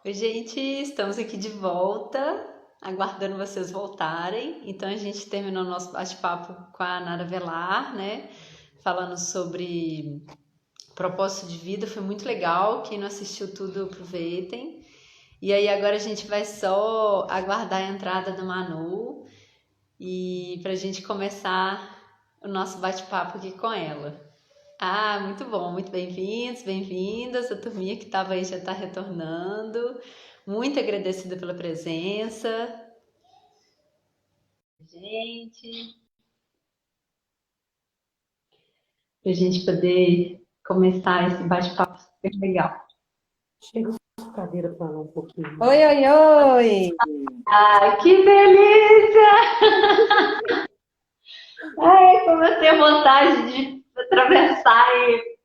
Oi, gente, estamos aqui de volta, aguardando vocês voltarem. Então, a gente terminou nosso bate-papo com a Nara Velar, né? Falando sobre propósito de vida, foi muito legal. Quem não assistiu tudo, aproveitem. E aí, agora a gente vai só aguardar a entrada do Manu e para a gente começar o nosso bate-papo aqui com ela. Ah, muito bom, muito bem-vindos, bem-vindas. A turminha que estava aí já está retornando. Muito agradecida pela presença, gente, para a gente poder começar esse bate-papo super legal. Chega a cadeira para falar um pouquinho. Oi, oi, oi! Ai, que delícia! Ai, como eu tenho vontade de atravessar e...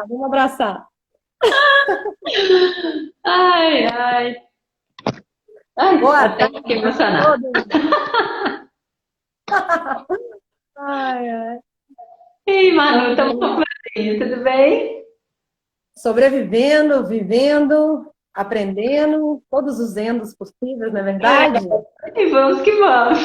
Vamos abraçar. Ai, ai. Ai, Boa até tarde fiquei a emocionada. todos. Ai, ai. Ei, Manu, estamos com você, tudo bem? Sobrevivendo, vivendo, aprendendo, todos os endos possíveis, não é verdade? E vamos que vamos.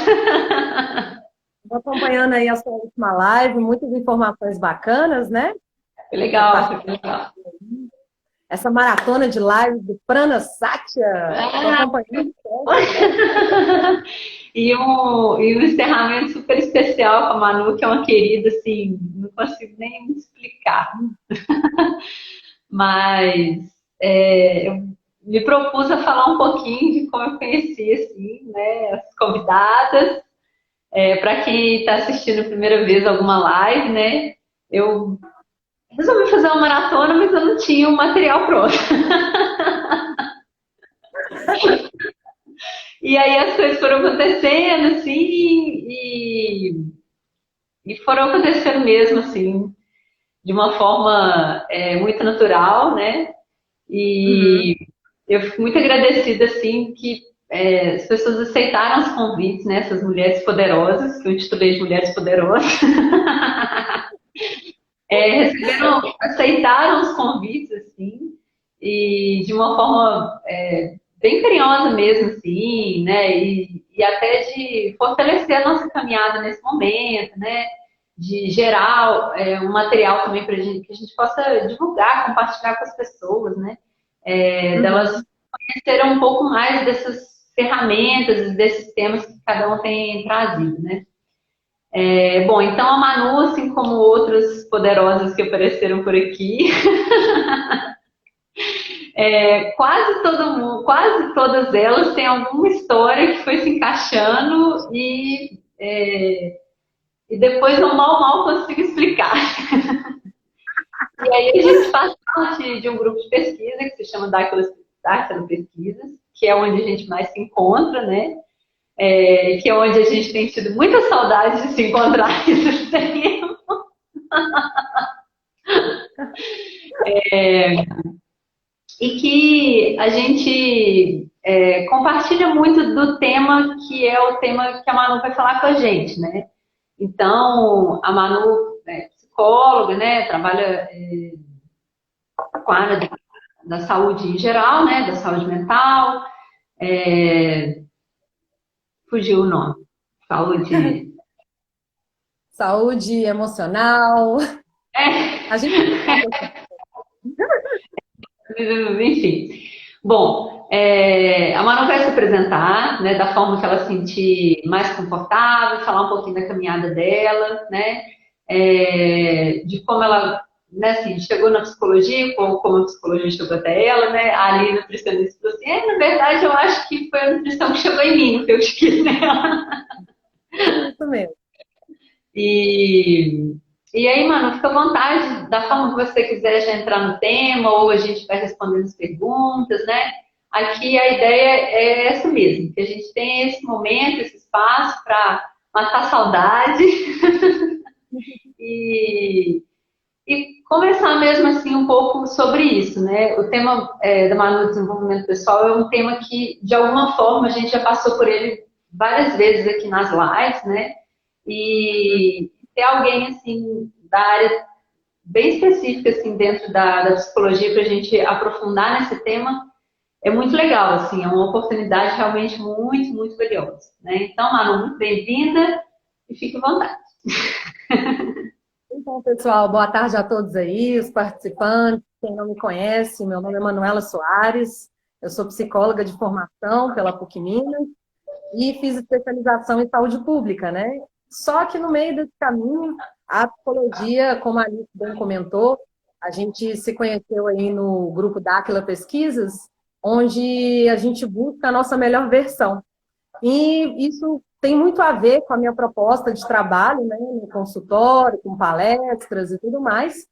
Estou acompanhando aí a sua última live, muitas informações bacanas, né? Foi Você legal, foi participou legal. essa maratona de lives do Prana Satya. Estou Ah, acompanhando. e um encerramento super especial com a Manu, que é uma querida, assim, não consigo nem explicar. Mas eu me propus a falar um pouquinho de como eu conheci, assim, né, as convidadas. Para quem está assistindo a primeira vez alguma live, né, eu resolvi fazer uma maratona, mas eu não tinha o material pronto. E aí as coisas foram acontecendo, assim, e foram acontecendo mesmo, assim, de uma forma muito natural, né? Uhum. E eu fico muito agradecida, assim, que as pessoas aceitaram os convites, né? Essas mulheres poderosas, que eu intitulei de Mulheres Poderosas, aceitaram os convites, assim, e de uma forma bem carinhosa mesmo, assim, né? E até de fortalecer a nossa caminhada nesse momento, né? De gerar um material também para gente, que a gente possa divulgar, compartilhar com as pessoas, né? Delas Uhum. conhecerem um pouco mais dessas ferramentas, desses temas que cada um tem trazido, né? Bom, então a Manu, assim como outras poderosas que apareceram por aqui, quase todas elas têm alguma história que foi se encaixando e depois eu mal consigo explicar. E aí a gente faz parte de um grupo de pesquisa que se chama Dáquilo Pesquisas, que é onde a gente mais se encontra, né? Que é onde a gente tem tido muita saudade de se encontrar esses tempos. E que a gente compartilha muito do tema que é o tema que a Manu vai falar com a gente, né? Então, a Manu é psicóloga, né? Trabalha com a área da saúde em geral, né? Da saúde mental. É, fugiu o nome. Saúde. Saúde emocional. É, A gente enfim. Bom, a Manu vai se apresentar, né, da forma que ela se sentir mais confortável, falar um pouquinho da caminhada dela, né, de como ela, né, assim, chegou na psicologia, como a psicologia chegou até ela, né, ali a nutricionista falou assim, na verdade eu acho que foi a nutrição que chegou em mim, não foi eu que quis nela. isso mesmo. E, e aí, mano, fica à vontade, da forma que você quiser já entrar no tema, ou a gente vai respondendo as perguntas, né? Aqui a ideia é essa mesmo, que a gente tem esse momento, esse espaço para matar a saudade e, e conversar mesmo assim um pouco sobre isso, né? O tema da Manu Desenvolvimento Pessoal é um tema que, de alguma forma, a gente já passou por ele várias vezes aqui nas lives, né? E ter alguém assim da área bem específica, assim, dentro da psicologia, para a gente aprofundar nesse tema, é muito legal, assim, é uma oportunidade realmente muito, muito valiosa, né? Então, Manu, muito bem-vinda e fique à vontade. Então, pessoal, boa tarde a todos aí, os participantes. Quem não me conhece, meu nome é Manuela Soares, eu sou psicóloga de formação pela PUC Minas e fiz especialização em saúde pública, né? Só que no meio desse caminho, a psicologia, como a Alice bem comentou, a gente se conheceu aí no grupo Dáquila Pesquisas, onde a gente busca a nossa melhor versão. E isso tem muito a ver com a minha proposta de trabalho, né, no consultório, com palestras e tudo mais.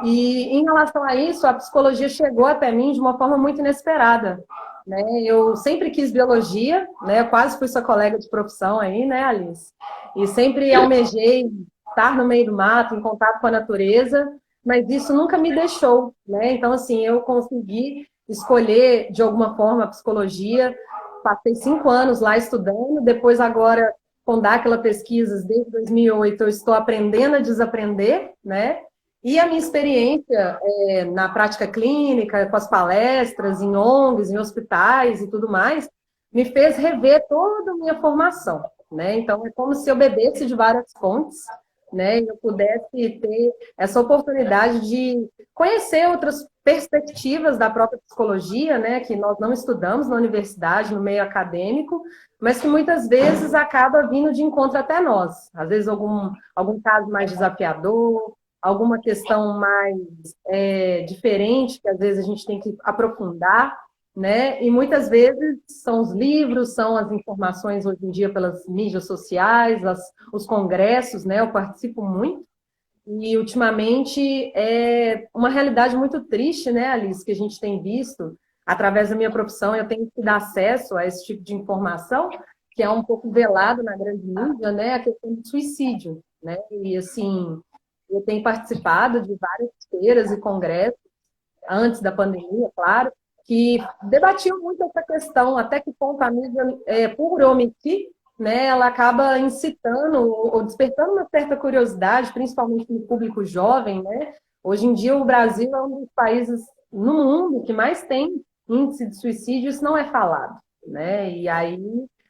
E em relação a isso, a psicologia chegou até mim de uma forma muito inesperada, né? Eu sempre quis biologia, né? Eu quase fui sua colega de profissão aí, né, Alice? E sempre almejei estar no meio do mato, em contato com a natureza, mas isso nunca me deixou, né? Então, assim, eu consegui escolher de alguma forma a psicologia. Passei 5 anos lá estudando, depois agora, com Dáquila Pesquisas, desde 2008, eu estou aprendendo a desaprender, né? E a minha experiência na prática clínica, com as palestras, em ONGs, em hospitais e tudo mais, me fez rever toda a minha formação, né? Então, é como se eu bebesse de várias fontes, né? E eu pudesse ter essa oportunidade de conhecer outras perspectivas da própria psicologia, né? Que nós não estudamos na universidade, no meio acadêmico, mas que muitas vezes acaba vindo de encontro até nós. Às vezes algum caso mais desafiador, alguma questão mais diferente, que às vezes a gente tem que aprofundar, né? E muitas vezes são os livros, são as informações hoje em dia pelas mídias sociais, os congressos, né? Eu participo muito. E ultimamente é uma realidade muito triste, né, Alice, que a gente tem visto através da minha profissão. Eu tenho que dar acesso a esse tipo de informação, que é um pouco velado na grande mídia, né? A questão do suicídio, né? E assim, eu tenho participado de várias feiras e congressos antes da pandemia, claro, que debatiam muito essa questão, até que ponto a mídia, por omitir, né, ela acaba incitando ou despertando uma certa curiosidade, principalmente no público jovem, né? Hoje em dia o Brasil é um dos países no mundo que mais tem índice de suicídio, isso não é falado, né? E aí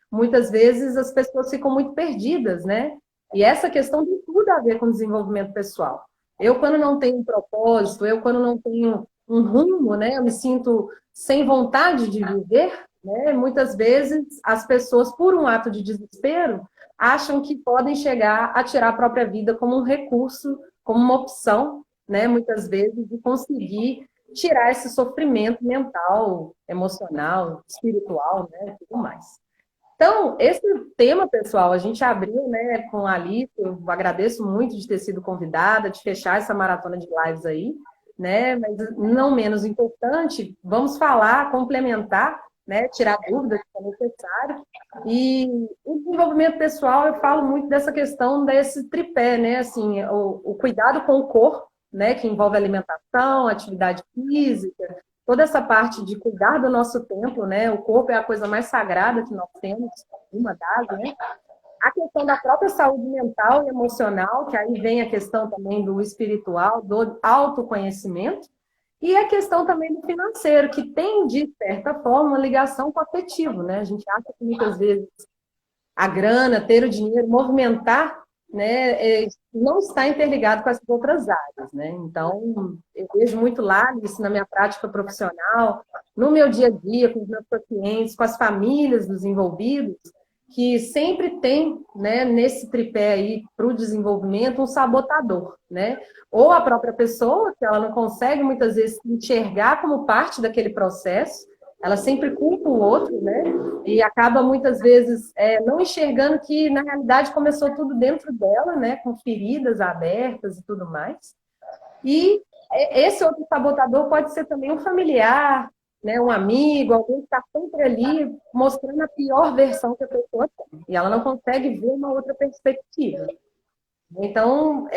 muitas vezes as pessoas ficam muito perdidas, né? E essa questão tem tudo a ver com desenvolvimento pessoal. Eu, quando não tenho um propósito, eu, quando não tenho um rumo, né? Eu me sinto sem vontade de viver, né? Muitas vezes as pessoas, por um ato de desespero, acham que podem chegar a tirar a própria vida como um recurso, como uma opção, né? Muitas vezes de conseguir tirar esse sofrimento mental, emocional, espiritual, né? Tudo mais. Então, esse tema, pessoal, a gente abriu, né, com a Alice. Eu agradeço muito de ter sido convidada, de fechar essa maratona de lives aí, né? Mas não menos importante, vamos falar, complementar, né? Tirar dúvidas se for necessário. E o desenvolvimento pessoal, eu falo muito dessa questão desse tripé, né? Assim, o cuidado com o corpo, né? Que envolve alimentação, atividade física, toda essa parte de cuidar do nosso tempo, né? O corpo é a coisa mais sagrada que nós temos, uma das, né? A questão da própria saúde mental e emocional, que aí vem a questão também do espiritual, do autoconhecimento, e a questão também do financeiro, que tem, de certa forma, uma ligação com o afetivo, né? A gente acha que muitas vezes a grana, ter o dinheiro, movimentar, né, não está interligado com essas outras áreas, né? Então, eu vejo muito lá isso na minha prática profissional, no meu dia a dia, com os meus pacientes, com as famílias dos envolvidos, que sempre tem, né, nesse tripé aí para o desenvolvimento um sabotador, né? Ou a própria pessoa, que ela não consegue muitas vezes enxergar como parte daquele processo, ela sempre culpa o outro, né? E acaba muitas vezes não enxergando que na realidade começou tudo dentro dela, né? Com feridas abertas e tudo mais. E esse outro sabotador pode ser também um familiar, né, um amigo, alguém que está sempre ali mostrando a pior versão que a pessoa tem. E ela não consegue ver uma outra perspectiva. Então,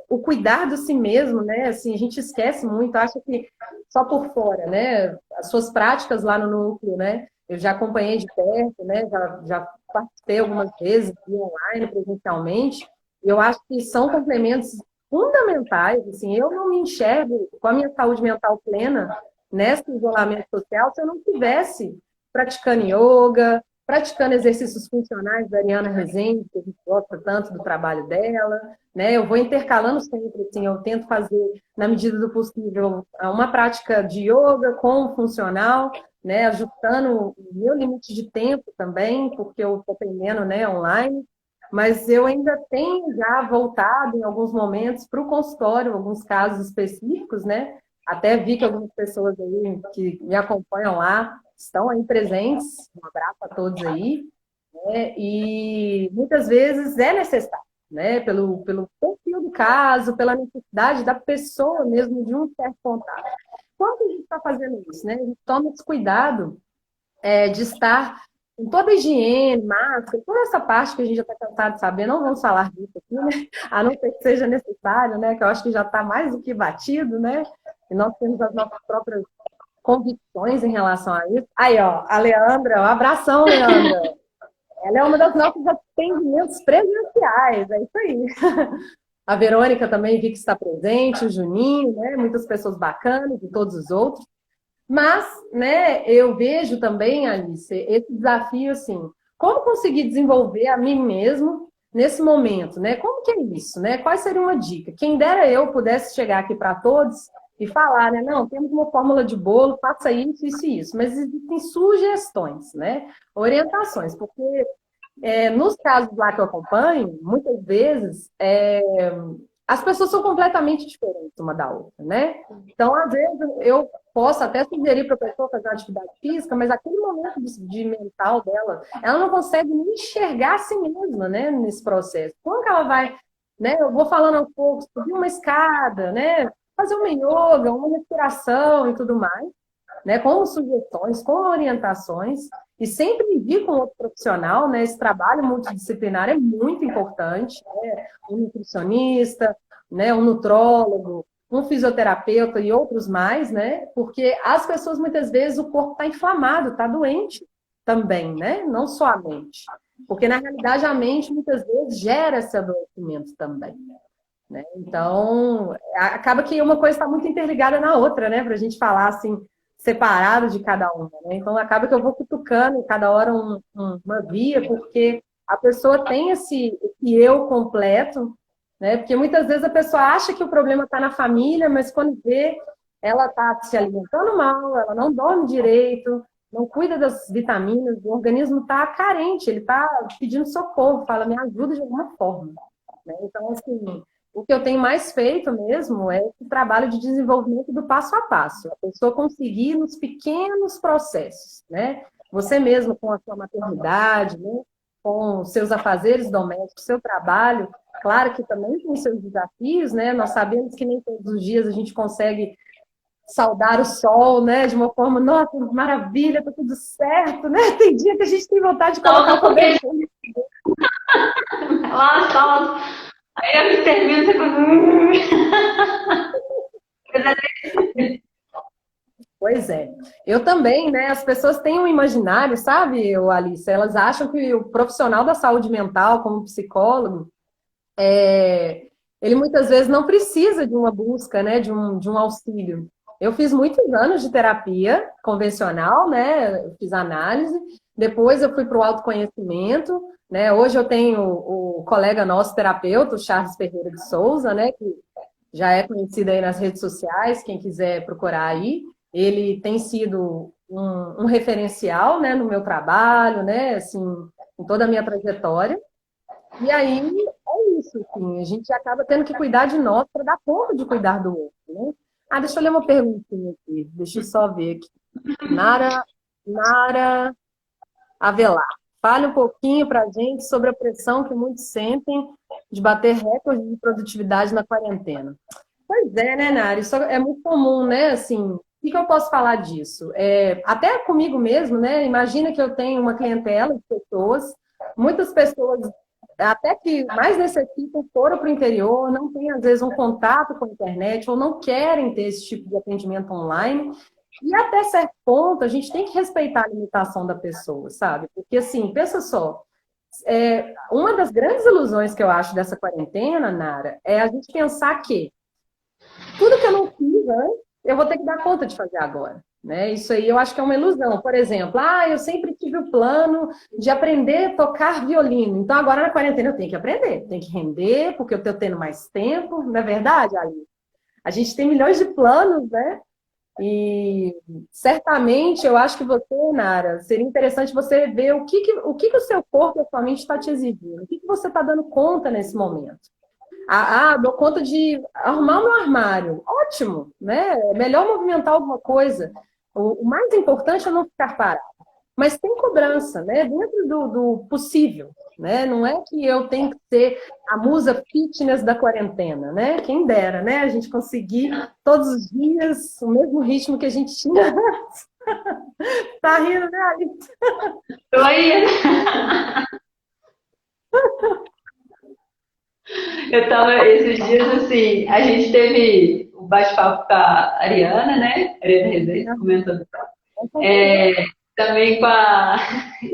o cuidar de si mesmo, né? Assim, a gente esquece muito, acha que só por fora, né? As suas práticas lá no núcleo, né? Eu já acompanhei de perto, né? Já participei algumas vezes, online, presencialmente. E eu acho que são complementos fundamentais. Assim, eu não me enxergo com a minha saúde mental plena nesse isolamento social se eu não estivesse praticando yoga, praticando exercícios funcionais da Ariana Rezende, que a gente gosta tanto do trabalho dela, né? Eu vou intercalando sempre, assim, eu tento fazer, na medida do possível, uma prática de yoga com o funcional, né? Ajustando o meu limite de tempo também, porque eu estou aprendendo, né, online, mas eu ainda tenho já voltado em alguns momentos para o consultório, alguns casos específicos, né? Até vi que algumas pessoas aí que me acompanham lá estão aí presentes. Um abraço a todos aí. Né? E muitas vezes é necessário, né? Pelo perfil do caso, pela necessidade da pessoa mesmo de um certo contato. Quando a gente está fazendo isso, né? A gente toma esse cuidado de estar com toda a higiene, máscara, toda essa parte que a gente já está cansado de saber, não vamos falar disso aqui, né? A não ser que seja necessário, né? Que eu acho que já está mais do que batido, né? E nós temos as nossas próprias convicções em relação a isso. Aí, ó, a Leandra, um abração, Leandra. Ela é uma das nossas atendimentos presenciais, é isso aí. A Verônica também vi que está presente, o Juninho, né? Muitas pessoas bacanas e todos os outros. Mas, né, eu vejo também, Alice, esse desafio, assim, como conseguir desenvolver a mim mesmo nesse momento, né? Como que é isso, né? Qual seria uma dica? Quem dera eu pudesse chegar aqui para todos e falar, né? Não, temos uma fórmula de bolo, faça isso, isso e isso. Mas existem sugestões, né? Orientações, porque nos casos lá que eu acompanho, muitas vezes, as pessoas são completamente diferentes uma da outra, né? Então, às vezes, eu posso até sugerir para a pessoa fazer uma atividade física, mas aquele momento de mental dela, ela não consegue nem enxergar a si mesma, né, nesse processo. Como que ela vai, né? Eu vou falando aos poucos, subir uma escada, né? Fazer uma yoga, uma respiração e tudo mais, né? Com sugestões, com orientações, e sempre vir com outro profissional, né? Esse trabalho multidisciplinar é muito importante, né? Um nutricionista, né? Um nutrólogo, um fisioterapeuta e outros mais, né? Porque as pessoas, muitas vezes, o corpo está inflamado, está doente também, né? Não só a mente. Porque, na realidade, a mente, muitas vezes, gera esse adoecimento também. Né? Então, acaba que uma coisa está muito interligada na outra, né? Para a gente falar assim, separado de cada uma. Né? Então, acaba que eu vou cutucando cada hora uma via, porque a pessoa tem esse eu completo, né? Porque muitas vezes a pessoa acha que o problema está na família, mas quando vê, ela está se alimentando mal, ela não dorme direito, não cuida das vitaminas, o organismo está carente, ele está pedindo socorro, fala, me ajuda de alguma forma. Né? Então, assim, o que eu tenho mais feito mesmo é esse trabalho de desenvolvimento do passo a passo. A pessoa conseguir nos pequenos processos, né? Você mesmo com a sua maternidade, né? Com os seus afazeres domésticos, seu trabalho, claro que também tem seus desafios, né? Nós sabemos que nem todos os dias a gente consegue saudar o sol, né? De uma forma, nossa, maravilha, tá tudo certo, né? Tem dia que a gente tem vontade de colocar o cabelo. Lá, sol. Aí eu termino Pois é. Eu também, né? As pessoas têm um imaginário, sabe, Alice? Elas acham que o profissional da saúde mental, como psicólogo, ele muitas vezes não precisa de uma busca, né? De um auxílio. Eu fiz muitos anos de terapia convencional, né? Eu fiz análise. Depois eu fui para o autoconhecimento, né? Hoje eu tenho o colega nosso terapeuta, o Charles Ferreira de Souza, né? Que já é conhecido aí nas redes sociais, quem quiser procurar aí. Ele tem sido um referencial, né, no meu trabalho, né, assim, em toda a minha trajetória. E aí é isso, assim, a gente acaba tendo que cuidar de nós para dar conta de cuidar do outro, né? Ah, deixa eu ler uma perguntinha aqui, deixa eu só ver aqui. Nara Avelar. Fale um pouquinho para a gente sobre a pressão que muitos sentem de bater recorde de produtividade na quarentena. Pois é, né, Nara? Isso é muito comum, né? Assim, o que eu posso falar disso? Até comigo mesmo, né? Imagina que eu tenho uma clientela de pessoas, muitas pessoas, até que mais necessitam, foram para o interior, não têm, às vezes, um contato com a internet, ou não querem ter esse tipo de atendimento online. E até certo ponto, a gente tem que respeitar a limitação da pessoa, sabe? Porque, assim, pensa só, uma das grandes ilusões que eu acho dessa quarentena, Nara, é a gente pensar que tudo que eu não fiz antes, eu vou ter que dar conta de fazer agora. Né? Isso aí eu acho que é uma ilusão. Por exemplo, eu sempre tive o plano de aprender a tocar violino. Então agora na quarentena eu tenho que aprender, tenho que render, porque eu estou tendo mais tempo. Não é verdade, Ali? A gente tem milhões de planos, né? E certamente eu acho que você, Nara, seria interessante você ver o que o seu corpo e a sua mente está te exigindo. O que você está dando conta nesse momento? Dou conta de arrumar o meu armário. Ótimo, né? É melhor movimentar alguma coisa. O mais importante é não ficar parado. Mas tem cobrança, né? Dentro do possível, né? Não é que eu tenho que ser a musa fitness da quarentena, né? Quem dera, né? A gente conseguir todos os dias o mesmo ritmo que a gente tinha antes. Tá rindo, né, Alice? Tô aí. Eu tava esses dias assim, a gente teve um bate-papo com a Ariana, né? Ariana Rezende, comentando. É, também com a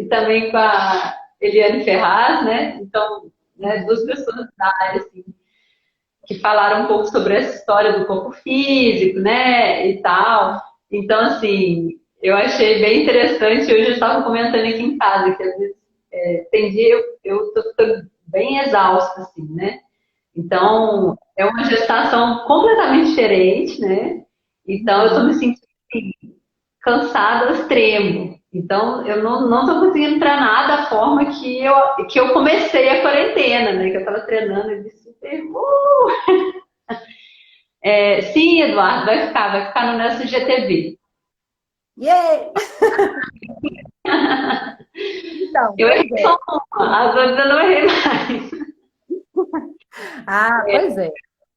também com a Eliane Ferraz, né? Então, né, duas pessoas da área assim, que falaram um pouco sobre essa história do corpo físico, né? E tal. Então, assim, eu achei bem interessante. Hoje eu estava comentando aqui em casa que às vezes tem dia eu tô bem exausta, assim, né? Então, é uma gestação completamente diferente, né? Então, eu estou me sentindo assim, cansada ao extremo. Então, eu não estou conseguindo treinar da forma que eu comecei a quarentena, né? Que eu estava treinando de super. Sim, Eduardo, vai ficar no nosso GTV. Yeah! Então, Eu errei só uma, as outras eu não errei mais. pois é.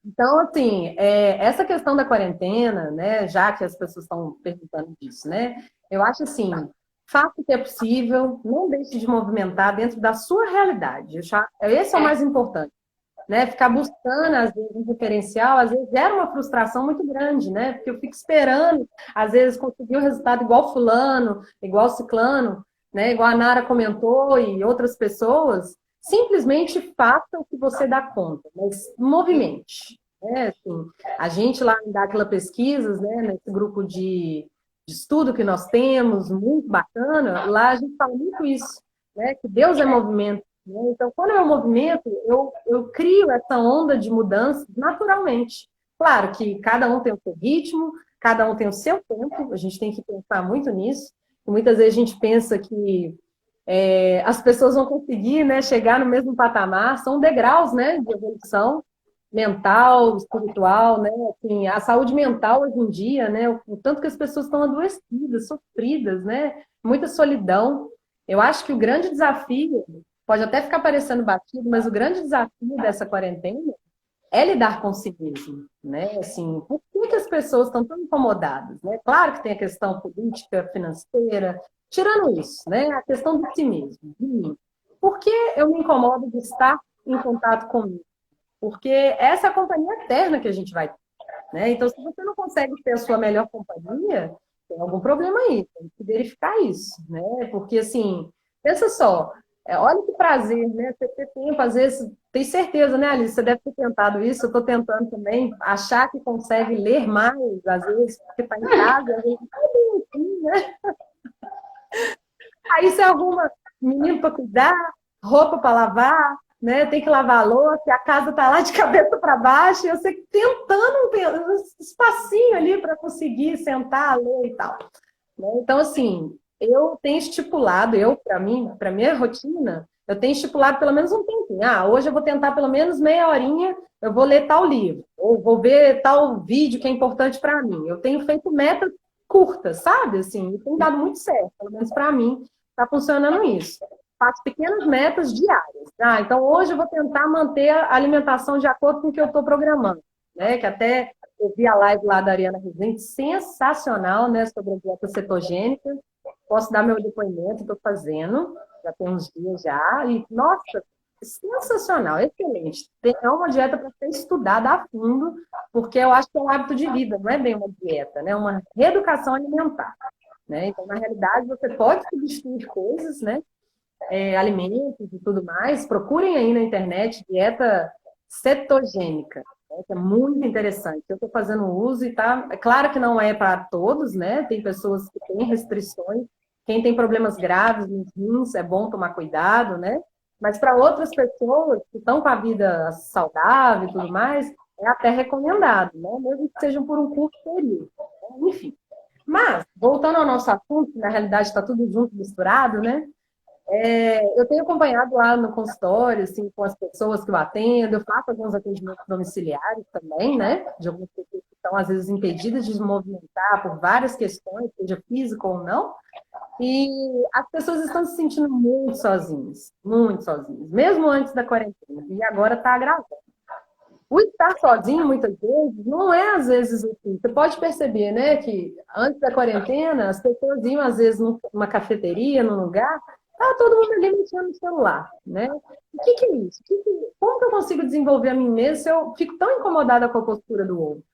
Então, assim, essa questão da quarentena, né, já que as pessoas estão perguntando disso, né, eu acho assim, faça o que é possível, não deixe de movimentar dentro da sua realidade. Esse é o mais importante, né? Ficar buscando, às vezes, um diferencial, às vezes gera uma frustração muito grande, né? Porque eu fico esperando, às vezes, conseguir o resultado igual fulano, igual ciclano, né? Igual a Nara comentou e outras pessoas. Simplesmente faça o que você dá conta, mas movimente. Né? Assim, a gente lá em Dáquila Pesquisas, né, nesse grupo de estudo que nós temos, muito bacana, lá a gente fala muito isso, né, que Deus é movimento. Né? Então, quando é um movimento, eu crio essa onda de mudança naturalmente. Claro que cada um tem o seu ritmo, cada um tem o seu tempo, a gente tem que pensar muito nisso. E muitas vezes a gente pensa que as pessoas vão conseguir, né, chegar no mesmo patamar, são degraus, né, de evolução mental, espiritual, né, assim, a saúde mental hoje em dia, né, o tanto que as pessoas estão adoecidas, sofridas, né, muita solidão. Eu acho que o grande desafio, pode até ficar parecendo batido, mas o grande desafio dessa quarentena é lidar consigo mesmo, né, assim, por que as pessoas estão tão incomodadas, né? Claro que tem a questão política, financeira. Tirando isso, né, a questão de si mesmo, de mim. Por que eu me incomodo de estar em contato comigo? Porque essa é a companhia eterna que a gente vai ter. Né? Então, se você não consegue ter a sua melhor companhia, tem algum problema aí, tem que verificar isso. Né? Porque, assim, pensa só, olha que prazer, né? Você ter tempo, às vezes, tem certeza, né, Alice? Você deve ter tentado isso, eu estou tentando também, achar que consegue ler mais, às vezes, porque está em casa, às vezes, né? Aí você arruma menino para cuidar, roupa para lavar, né? Tem que lavar a louça, e a casa tá lá de cabeça para baixo, e você tentando um espacinho ali para conseguir sentar, ler e tal. Né? Então, assim, eu tenho estipulado, para mim, para minha rotina, eu tenho estipulado pelo menos um tempinho. Hoje eu vou tentar pelo menos meia horinha, eu vou ler tal livro, ou vou ver tal vídeo que é importante para mim. Eu tenho feito metas curtas, sabe? Assim, e tem dado muito certo, pelo menos para mim, está funcionando isso. Faço pequenas metas diárias. Então, hoje eu vou tentar manter a alimentação de acordo com o que eu estou programando. Né? Que até eu vi a live lá da Ariana Rezende, sensacional, né? Sobre a dieta cetogênica. Posso dar meu depoimento, estou fazendo, já tem uns dias já. E, nossa, sensacional, excelente. É uma dieta para ser estudada a fundo, porque eu acho que é um hábito de vida, não é bem uma dieta, né? É uma reeducação alimentar. Né? Então, na realidade, você pode substituir coisas, né? alimentos e tudo mais, procurem aí na internet dieta cetogênica, né, que é muito interessante. Eu estou fazendo uso e tá. É claro que não é para todos, né? Tem pessoas que têm restrições. Quem tem problemas graves nos rins, é bom tomar cuidado, né? Mas para outras pessoas que estão com a vida saudável e tudo mais, é até recomendado, né? Mesmo que sejam por um curto período, né? Enfim. Mas, voltando ao nosso assunto, que na realidade está tudo junto, misturado, né? Eu tenho acompanhado lá no consultório, assim, com as pessoas que eu atendo, eu faço alguns atendimentos domiciliares também, né? De algumas pessoas que estão, às vezes, impedidas de se movimentar por várias questões, seja físico ou não. E as pessoas estão se sentindo muito sozinhas, mesmo antes da quarentena. E agora está agravando. O estar sozinho, muitas vezes, não é às vezes assim. Você pode perceber, né, que antes da quarentena, as pessoas iam, às vezes, numa cafeteria, num lugar, tá todo mundo ali mexendo no celular, né? O que é isso? Como que eu consigo desenvolver a mim mesma se eu fico tão incomodada com a postura do outro?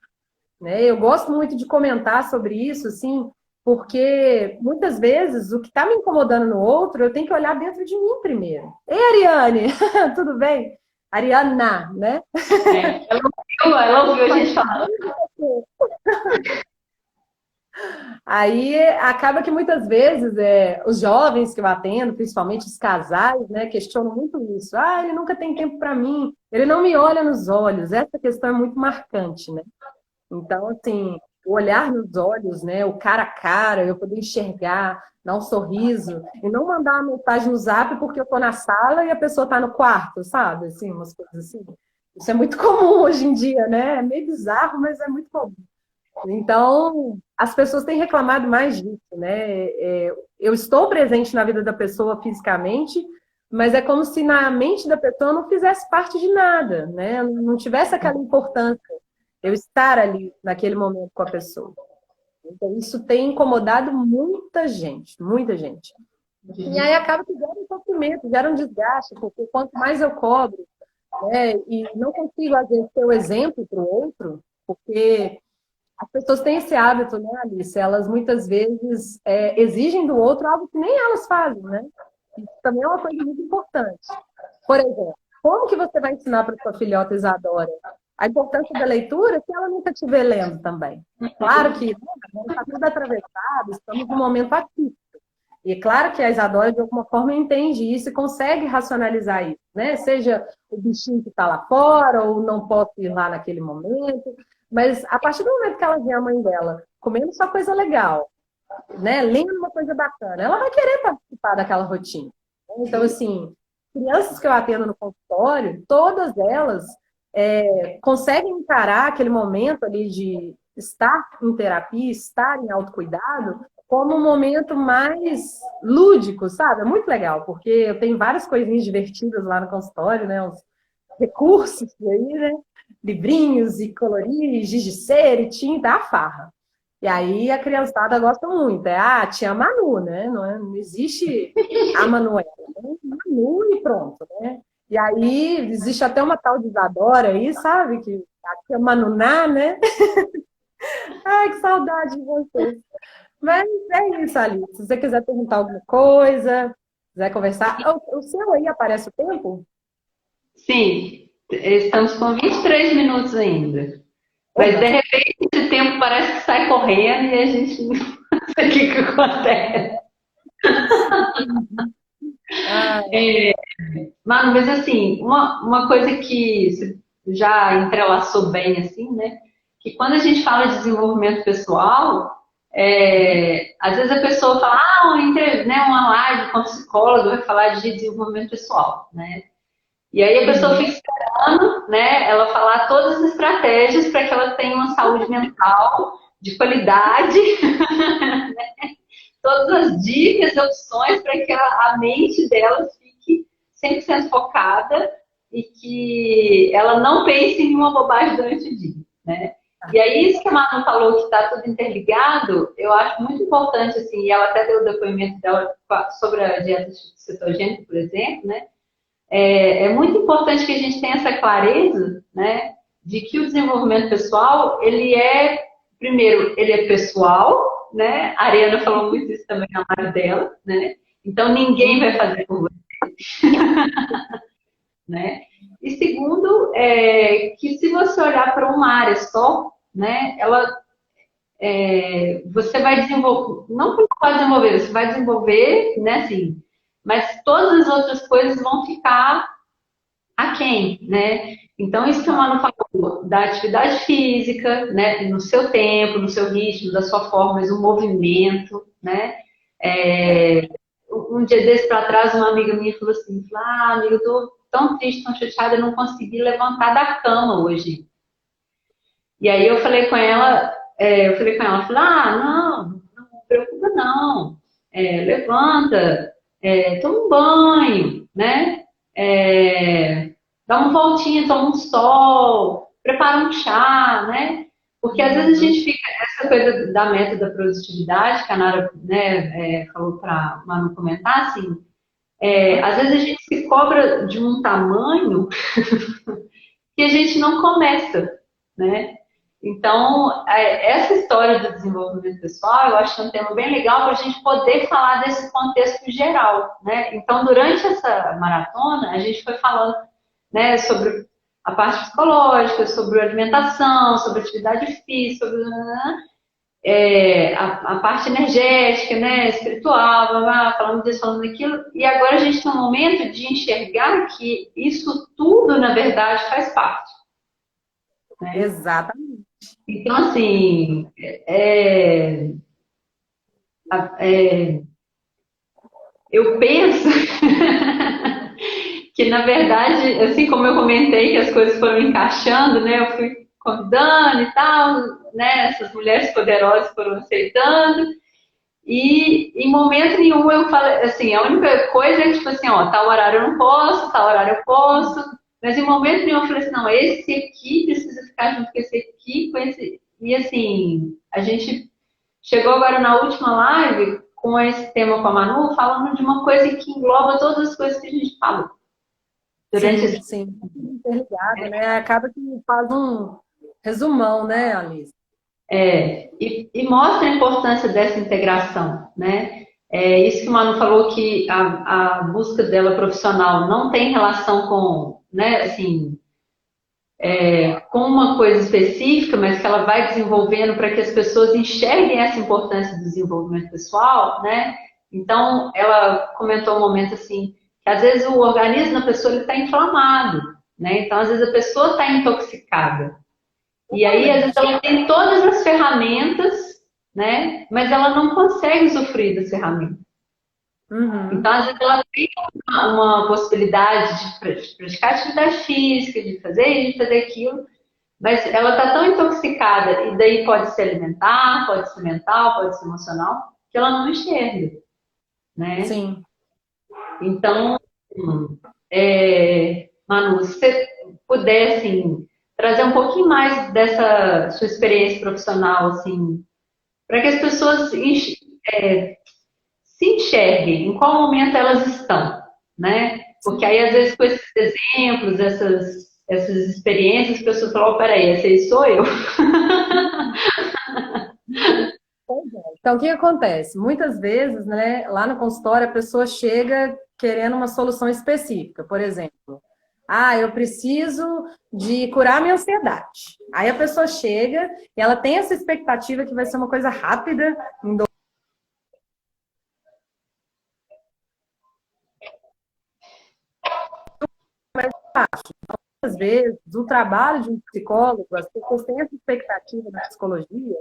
Né? Eu gosto muito de comentar sobre isso, assim, porque muitas vezes o que está me incomodando no outro, eu tenho que olhar dentro de mim primeiro. Ei, Ariane, tudo bem? Ariana, né? Ela ouviu a gente falar. Aí acaba que muitas vezes os jovens que eu atendo, principalmente os casais, né, questionam muito isso. Ah, ele nunca tem tempo para mim, ele não me olha nos olhos. Essa questão é muito marcante, né? Então, assim, o olhar nos olhos, né, o cara a cara, eu poder enxergar, dar um sorriso, e não mandar uma mensagem no zap porque eu tô na sala e a pessoa tá no quarto, sabe? Assim, umas coisas assim. Isso é muito comum hoje em dia, né? É meio bizarro, mas é muito comum. Então, as pessoas têm reclamado mais disso, né? Eu estou presente na vida da pessoa fisicamente, mas é como se na mente da pessoa não fizesse parte de nada, né? Não tivesse aquela importância eu estar ali naquele momento com a pessoa. Então, isso tem incomodado muita gente, muita gente. E aí acaba que gera um sofrimento, gera um desgaste, porque quanto mais eu cobro, né, e não consigo, às vezes, ter o exemplo para o outro, porque as pessoas têm esse hábito, né, Alice? Elas muitas vezes exigem do outro algo que nem elas fazem, né? Isso também é uma coisa muito importante. Por exemplo, como que você vai ensinar para sua filhota Isadora a importância da leitura se ela nunca estiver lendo também? Claro que está tudo atravessado, estamos num momento atípico. E é claro que a Isadora, de alguma forma, entende isso e consegue racionalizar isso, né? Seja o bichinho que está lá fora, ou não posso ir lá naquele momento. Mas a partir do momento que ela vê a mãe dela comendo só coisa legal, né? Lendo uma coisa bacana, ela vai querer participar daquela rotina. Então, assim, crianças que eu atendo no consultório, todas elas conseguem encarar aquele momento ali de estar em terapia, estar em autocuidado, como um momento mais lúdico, sabe? É muito legal, porque eu tenho várias coisinhas divertidas lá no consultório, né? Uns recursos aí, né? Livrinhos e colorir, giz de cera e tinta, a farra. E aí a criançada gosta muito. A tia Manu, né? Não existe a Manuela, né? Manu e pronto, né? E aí existe até uma tal de Isadora aí, sabe? Que a tia Manuná, né? Ai, que saudade de vocês. Mas é isso, Alice. Se você quiser perguntar alguma coisa, quiser conversar. O seu aí aparece o tempo? Sim, estamos com 23 minutos ainda. Mas de repente esse tempo parece que sai correndo e a gente não sabe o que acontece. Mano, mas assim, uma coisa que você já entrelaçou bem, assim, né? Que quando a gente fala de desenvolvimento pessoal, às vezes a pessoa fala, uma live com psicólogo vai falar de desenvolvimento pessoal, né? E aí a pessoa fica esperando, né, ela falar todas as estratégias para que ela tenha uma saúde mental de qualidade, né? Todas as dicas e opções para que a mente dela fique 100% focada e que ela não pense em nenhuma bobagem durante o dia, né? E aí, isso que a Manu falou, que está tudo interligado, eu acho muito importante, assim, e ela até deu o depoimento dela sobre a dieta cetogênica, por exemplo, né? É muito importante que a gente tenha essa clareza, né, de que o desenvolvimento pessoal, primeiro, ele é pessoal, né? A Ariana falou muito isso também na live dela, né? Então ninguém vai fazer por você, né? E segundo, que se você olhar para uma área só, né, você vai desenvolver, não que não pode desenvolver, você vai desenvolver, né, assim, mas todas as outras coisas vão ficar aquém, né? Então, isso que o Manu falou, da atividade física, né, no seu tempo, no seu ritmo, da sua forma, mas o movimento, né? Um dia desse para trás, uma amiga minha falou assim, amiga, eu tô tão triste, tão chateada, eu não consegui levantar da cama hoje. E aí eu falei, não preocupa não, levanta, toma um banho, né? Dá uma voltinha, toma um sol, prepara um chá, né? Porque às vezes a gente fica, essa coisa da meta da produtividade, que a Nara, né, falou para Manu comentar, assim, às vezes a gente se cobra de um tamanho que a gente não começa, né? Então, essa história do desenvolvimento pessoal, eu acho que é um tema bem legal para a gente poder falar desse contexto geral, né? Então, durante essa maratona, a gente foi falando, né, sobre a parte psicológica, sobre alimentação, sobre atividade física, sobre a parte energética, né, espiritual, blá, blá, falando disso, falando daquilo, e agora a gente tem um momento de enxergar que isso tudo, na verdade, faz parte. Né? Exatamente. Então, assim, é, eu penso que, na verdade, assim como eu comentei que as coisas foram encaixando, né, eu fui convidando e tal, né, essas mulheres poderosas foram aceitando, e em momento nenhum eu falei, assim, a única coisa é que, tipo assim, ó, tal horário eu não posso, tal horário eu posso, mas em momento nenhum eu falei assim, não, esse aqui precisa ficar junto com esse aqui, com esse. E assim, a gente chegou agora na última live com esse tema com a Manu, falando de uma coisa que engloba todas as coisas que a gente falou durante Sim, esse. sim. Interligado, né? Acaba que faz um resumão, né, Alice? E mostra a importância dessa integração, né? Isso que o Manu falou que a busca dela profissional não tem relação com, né, assim, com uma coisa específica, mas que ela vai desenvolvendo para que as pessoas enxerguem essa importância do desenvolvimento pessoal, né? Então, ela comentou um momento assim, que às vezes o organismo da pessoa está inflamado, né? Então, às vezes a pessoa está intoxicada. E aí, às vezes, ela tem todas as ferramentas, né? Mas ela não consegue usufruir das ferramentas. Uhum. Então, às vezes, ela tem uma possibilidade de praticar atividade física, de fazer isso, de fazer aquilo, mas ela está tão intoxicada, e daí pode ser alimentar, pode ser mental, pode ser emocional, que ela não enxerga, né? Sim. Então, Manu, se você puder, assim, trazer um pouquinho mais dessa sua experiência profissional, assim, para que as pessoas se enxerguem em qual momento elas estão, né? Porque aí, às vezes, com esses exemplos, essas experiências, as pessoas falam, oh, peraí, esse aí sou eu. Pois é. Então, o que acontece? Muitas vezes, né, lá no consultório, a pessoa chega querendo uma solução específica. Por exemplo, eu preciso de curar minha ansiedade. Aí a pessoa chega e ela tem essa expectativa que vai ser uma coisa rápida, em muitas vezes, o trabalho de um psicólogo, as pessoas têm essa expectativa na psicologia,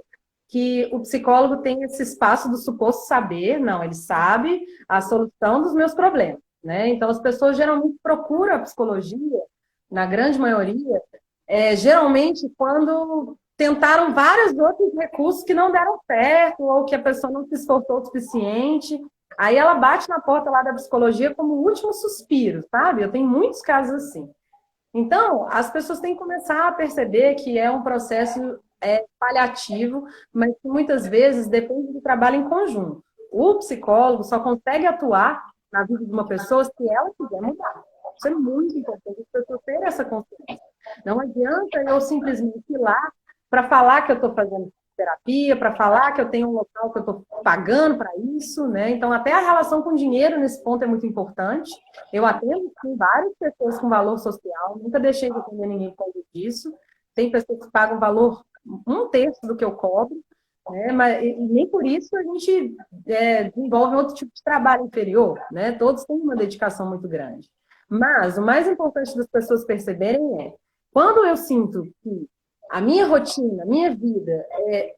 que o psicólogo tem esse espaço do suposto saber, não, ele sabe a solução dos meus problemas, né? Então, as pessoas geralmente procuram a psicologia, na grande maioria, geralmente quando tentaram vários outros recursos que não deram certo, ou que a pessoa não se esforçou o suficiente, aí ela bate na porta lá da psicologia como o último suspiro, sabe? Eu tenho muitos casos assim. Então, as pessoas têm que começar a perceber que é um processo paliativo, mas que muitas vezes depende do trabalho em conjunto. O psicólogo só consegue atuar na vida de uma pessoa se ela quiser mudar. Isso é muito importante, as pessoas terem essa consciência. Não adianta eu simplesmente ir lá para falar que eu estou fazendo. terapia, para falar que eu tenho um local que eu estou pagando para isso, né? Então, até a relação com o dinheiro nesse ponto é muito importante. Eu atendo, sim, várias pessoas com valor social, nunca deixei de atender ninguém por causa disso. Tem pessoas que pagam valor um terço do que eu cobro, né? Mas e nem por isso a gente desenvolve outro tipo de trabalho inferior, né? Todos têm uma dedicação muito grande. Mas o mais importante das pessoas perceberem é, quando eu sinto que a minha rotina, a minha vida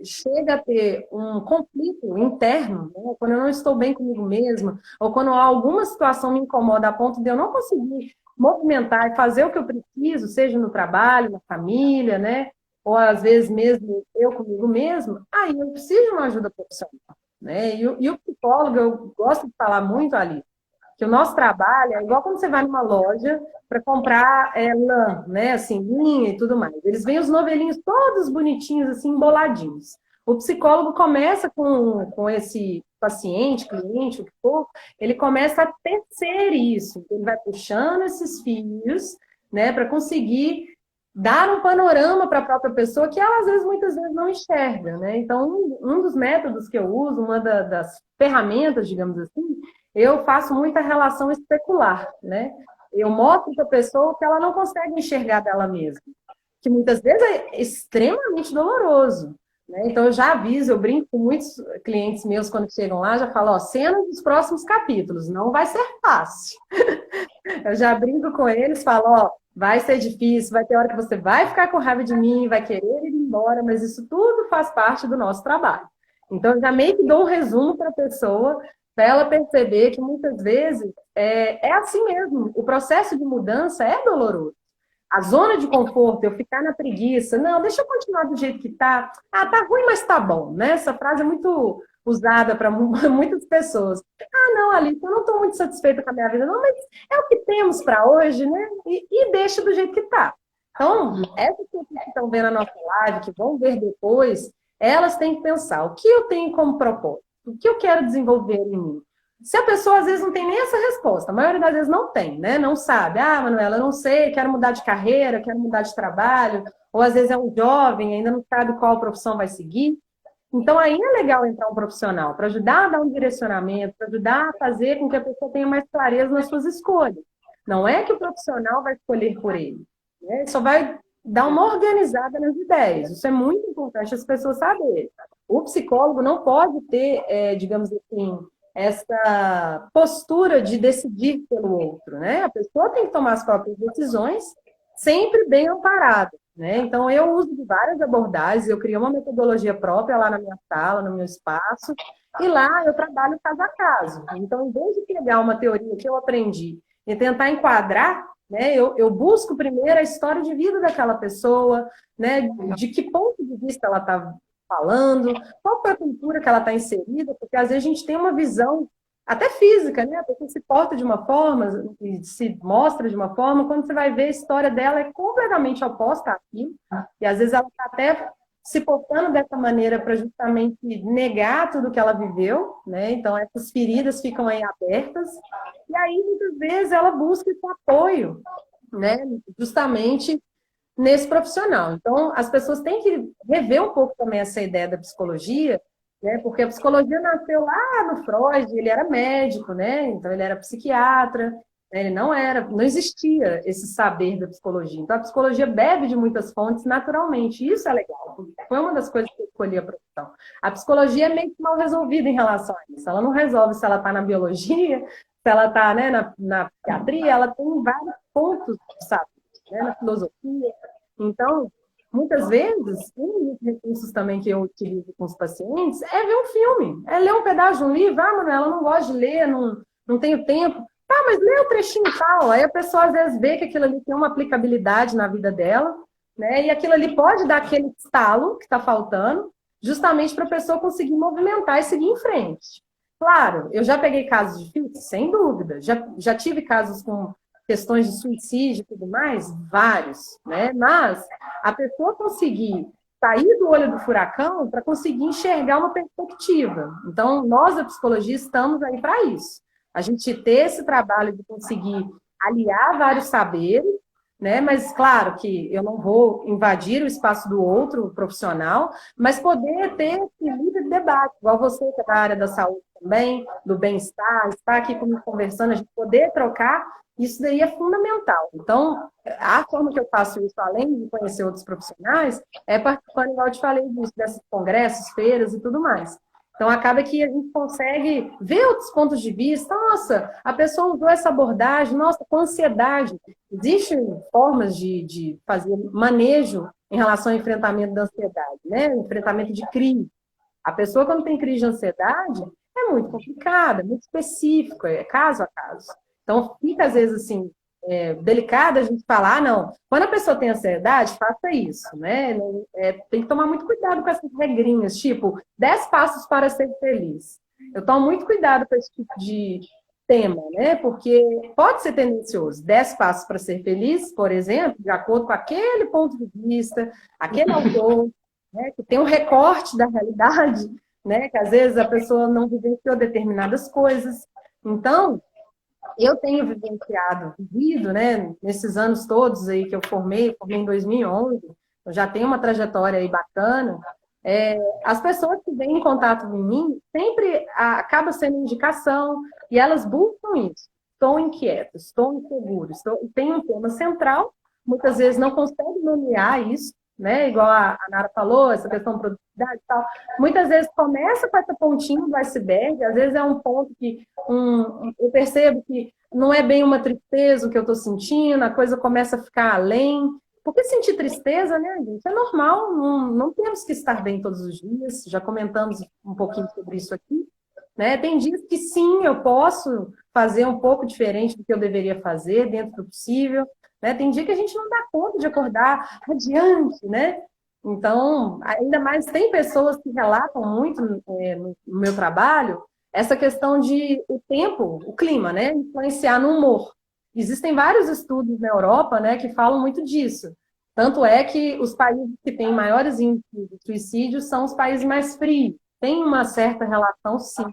chega a ter um conflito interno, né? Quando eu não estou bem comigo mesma, ou quando alguma situação me incomoda a ponto de eu não conseguir movimentar e fazer o que eu preciso, seja no trabalho, na família, né? Ou às vezes mesmo eu comigo mesmo, aí eu preciso de uma ajuda profissional, né? E o psicólogo, eu gosto de falar muito ali, que o nosso trabalho é igual quando você vai numa loja para comprar lã, né? Assim, linha e tudo mais. Eles vêm os novelinhos todos bonitinhos, assim, emboladinhos. O psicólogo começa com esse paciente, cliente, o que for, ele começa a tecer isso. Ele vai puxando esses fios, né, para conseguir dar um panorama para a própria pessoa que ela, às vezes, muitas vezes não enxerga, né? Então, um dos métodos que eu uso, uma das ferramentas, digamos assim, eu faço muita relação especular, né? Eu mostro para a pessoa o que ela não consegue enxergar dela mesma, que muitas vezes é extremamente doloroso, né? Então eu já aviso, eu brinco com muitos clientes meus quando chegam lá, já falo, ó, cenas dos próximos capítulos, não vai ser fácil. Eu já brinco com eles, falo, ó, vai ser difícil, vai ter hora que você vai ficar com raiva de mim, vai querer ir embora, mas isso tudo faz parte do nosso trabalho. Então eu já meio que dou um resumo para a pessoa, para ela perceber que muitas vezes é assim mesmo. O processo de mudança é doloroso. A zona de conforto, eu ficar na preguiça, não, deixa eu continuar do jeito que tá. Ah, tá ruim, mas tá bom, né? Essa frase é muito usada para muitas pessoas. Ah, não, Alice, eu não estou muito satisfeita com a minha vida, não, mas é o que temos para hoje, né? E deixa do jeito que tá. Então, essas pessoas que estão vendo a nossa live, que vão ver depois, elas têm que pensar, o que eu tenho como propósito? O que eu quero desenvolver em mim? Se a pessoa, às vezes, não tem nem essa resposta, a maioria das vezes não tem, né? Não sabe. Ah, Manuela, eu não sei, quero mudar de carreira, quero mudar de trabalho. Ou, às vezes, é um jovem, ainda não sabe qual profissão vai seguir. Então, aí é legal entrar um profissional para ajudar a dar um direcionamento, para ajudar a fazer com que a pessoa tenha mais clareza nas suas escolhas. Não é que o profissional vai escolher por ele, né? Ele só vai dar uma organizada nas ideias. Isso é muito importante as pessoas saberem. O psicólogo não pode ter, digamos assim, essa postura de decidir pelo outro, né? A pessoa tem que tomar as próprias decisões, sempre bem amparada, né? Então, eu uso de várias abordagens, eu criei uma metodologia própria lá na minha sala, no meu espaço, e lá eu trabalho caso a caso. Então, em vez de pegar uma teoria que eu aprendi e tentar enquadrar, né, eu busco primeiro a história de vida daquela pessoa, né, de que ponto de vista ela está falando, qual foi a cultura que ela está inserida, porque às vezes a gente tem uma visão até física, né? A pessoa se porta de uma forma e se mostra de uma forma, quando você vai ver a história dela é completamente oposta àquilo, e às vezes ela está até se portando dessa maneira para justamente negar tudo que ela viveu, né? Então essas feridas ficam aí abertas, e aí muitas vezes ela busca esse apoio, né? Justamente nesse profissional. Então, as pessoas têm que rever um pouco também essa ideia da psicologia, né? Porque a psicologia nasceu lá no Freud, ele era médico, né? Então ele era psiquiatra, né? Ele não existia esse saber da psicologia. Então a psicologia bebe de muitas fontes naturalmente, e isso é legal, porque foi uma das coisas que eu escolhi a profissão. A psicologia é meio que mal resolvida em relação a isso. Ela não resolve se ela está na biologia, se ela está, né, na psiquiatria, ela tem vários pontos de saber, né, na filosofia. Então, muitas vezes, um dos recursos também que eu utilizo com os pacientes é ver um filme, é ler um pedaço de um livro. Ah, Manuela, eu não gosto de ler, não tenho tempo. Tá, mas lê o trechinho tal. Aí a pessoa às vezes vê que aquilo ali tem uma aplicabilidade na vida dela, né? E aquilo ali pode dar aquele estalo que está faltando, justamente para a pessoa conseguir movimentar e seguir em frente. Claro, eu já peguei casos difíceis, sem dúvida. Já tive casos com questões de suicídio e tudo mais, vários, né? Mas a pessoa conseguir sair do olho do furacão para conseguir enxergar uma perspectiva. Então, nós da psicologia estamos aí para isso. A gente ter esse trabalho de conseguir aliar vários saberes, né? Mas claro que eu não vou invadir o espaço do outro profissional, mas poder ter esse livre debate, igual você que é da área da saúde também, do bem-estar, estar aqui comigo conversando, a gente poder trocar, isso daí é fundamental. Então, a forma que eu faço isso, além de conhecer outros profissionais, é participando, igual eu te falei, disso, desses congressos, feiras e tudo mais. Então, acaba que a gente consegue ver outros pontos de vista. Nossa, a pessoa usou essa abordagem, nossa, com ansiedade. Existem formas de fazer manejo em relação ao enfrentamento da ansiedade, né? Enfrentamento de crise. A pessoa, quando tem crise de ansiedade, é muito complicada, é muito específico, é caso a caso. Então, fica, às vezes, assim, delicado a gente falar, não, quando a pessoa tem ansiedade, faça isso, né? Tem que tomar muito cuidado com essas regrinhas, tipo, 10 passos para ser feliz. Eu tomo muito cuidado com esse tipo de tema, né? Porque pode ser tendencioso. 10 passos para ser feliz, por exemplo, de acordo com aquele ponto de vista, aquele autor, né, que tem um recorte da realidade, né? Que às vezes a pessoa não vivenciou determinadas coisas. Então, eu tenho vivido, né, nesses anos todos aí que eu formei em 2011, eu já tenho uma trajetória aí bacana. As pessoas que vêm em contato com mim sempre acaba sendo indicação e elas buscam isso. Estou inquieto, estou inseguro, tem um tema central, muitas vezes não consegue nomear isso, né? Igual a Nara falou, essa questão de produtividade e tal. Muitas vezes começa com essa pontinha do iceberg, às vezes é um ponto que eu percebo que não é bem uma tristeza o que eu estou sentindo, a coisa começa a ficar além. Porque sentir tristeza, né, gente, é normal, não temos que estar bem todos os dias, já comentamos um pouquinho sobre isso aqui, né? Tem dias que sim, eu posso fazer um pouco diferente do que eu deveria fazer, dentro do possível, né? Tem dia que a gente não dá conta de acordar radiante, né? Então, ainda mais tem pessoas que relatam muito no meu trabalho essa questão de o tempo, o clima, né, influenciar no humor. Existem vários estudos na Europa, né, que falam muito disso. Tanto é que os países que têm maiores índices de suicídio são os países mais frios. Tem uma certa relação, sim.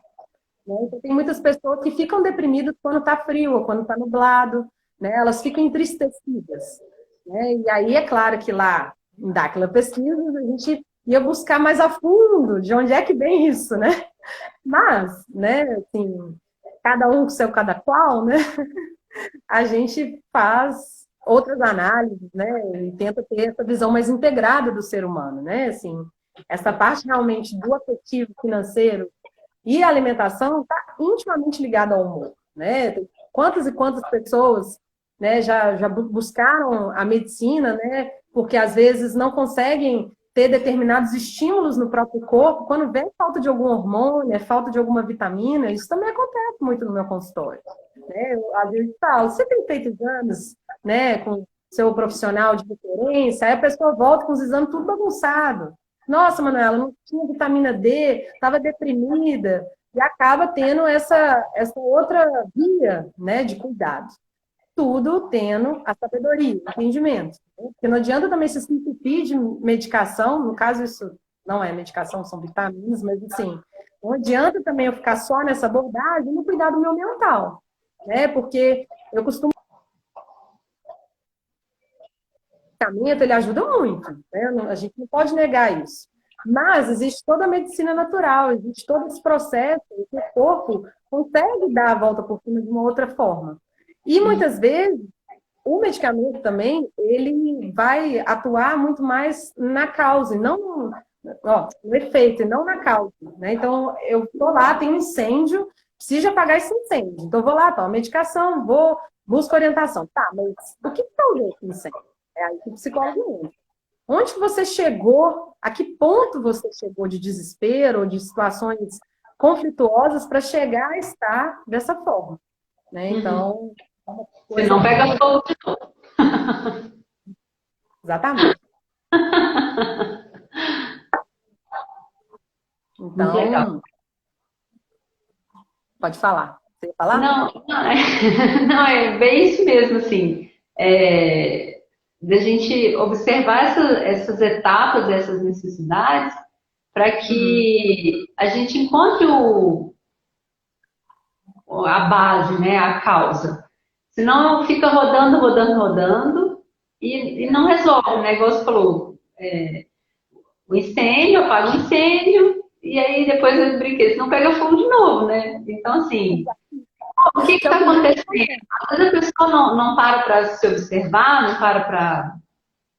Né? Então, tem muitas pessoas que ficam deprimidas quando está frio ou quando está nublado, né? Elas ficam entristecidas. Né? E aí, é claro que lá, daquela pesquisa, a gente ia buscar mais a fundo de onde é que vem isso, né? Mas, né, assim, cada um com seu cada qual, né? A gente faz outras análises, né? E tenta ter essa visão mais integrada do ser humano, né? Assim, essa parte realmente do afetivo, financeiro e a alimentação está intimamente ligada ao humor, né? Quantas e quantas pessoas, né, já buscaram a medicina, né? Porque às vezes não conseguem ter determinados estímulos no próprio corpo, quando vem falta de algum hormônio, falta de alguma vitamina, isso também acontece muito no meu consultório. Né? Eu, às vezes falo, você tem feito exames, né, com seu profissional de referência, aí a pessoa volta com os exames tudo bagunçado. Nossa, Manuela, não tinha vitamina D, estava deprimida, e acaba tendo essa outra via, né, de cuidado. Tudo tendo a sabedoria, o entendimento. Né? Porque não adianta também se entupir de medicação, no caso isso não é medicação, são vitaminas, mas assim, não adianta também eu ficar só nessa abordagem e não cuidar do meu mental, né? Porque eu costumo ele ajuda muito, né? A gente não pode negar isso. Mas existe toda a medicina natural, existe todo esse processo que o corpo consegue dar a volta por cima de uma outra forma. E muitas vezes o medicamento também, ele vai atuar muito mais na causa, e não no efeito, e não na causa. Né? Então, eu estou lá, tem um incêndio, preciso apagar esse incêndio. Então, eu vou lá, tomo medicação, busco orientação. Tá, mas o que causou esse incêndio? É aí que o psicólogo entra. Onde que você chegou, a que ponto você chegou de desespero ou de situações conflituosas para chegar a estar dessa forma? Né? Então, você não pega fogo de novo. Exatamente. Então, pode falar. Você ia falar? Não, é bem isso mesmo, assim. Da gente observar essas etapas, essas necessidades, para que a gente encontre a base, né, a causa. Senão fica rodando, rodando, rodando, e não resolve, né? Igual você falou, o incêndio, apaga o incêndio, e aí depois eu brinquei, se não pega fogo de novo, né? Então, assim, o que Que é está o que mais acontecendo? acontece. Às vezes a pessoa não para para se observar, não para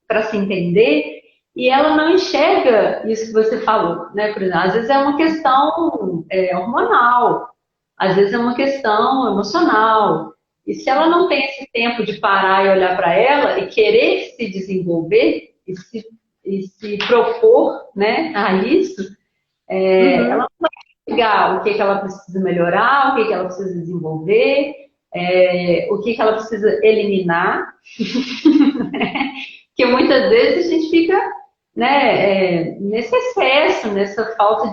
para se entender, e ela não enxerga isso que você falou, né? Por exemplo, às vezes é uma questão hormonal, às vezes é uma questão emocional. E se ela não tem esse tempo de parar e olhar para ela e querer se desenvolver e se propor, né, a isso, ela Uhum. não vai pegar o que ela precisa melhorar, o que ela precisa desenvolver, o que ela precisa eliminar, porque muitas vezes a gente fica, né, nesse excesso, nessa falta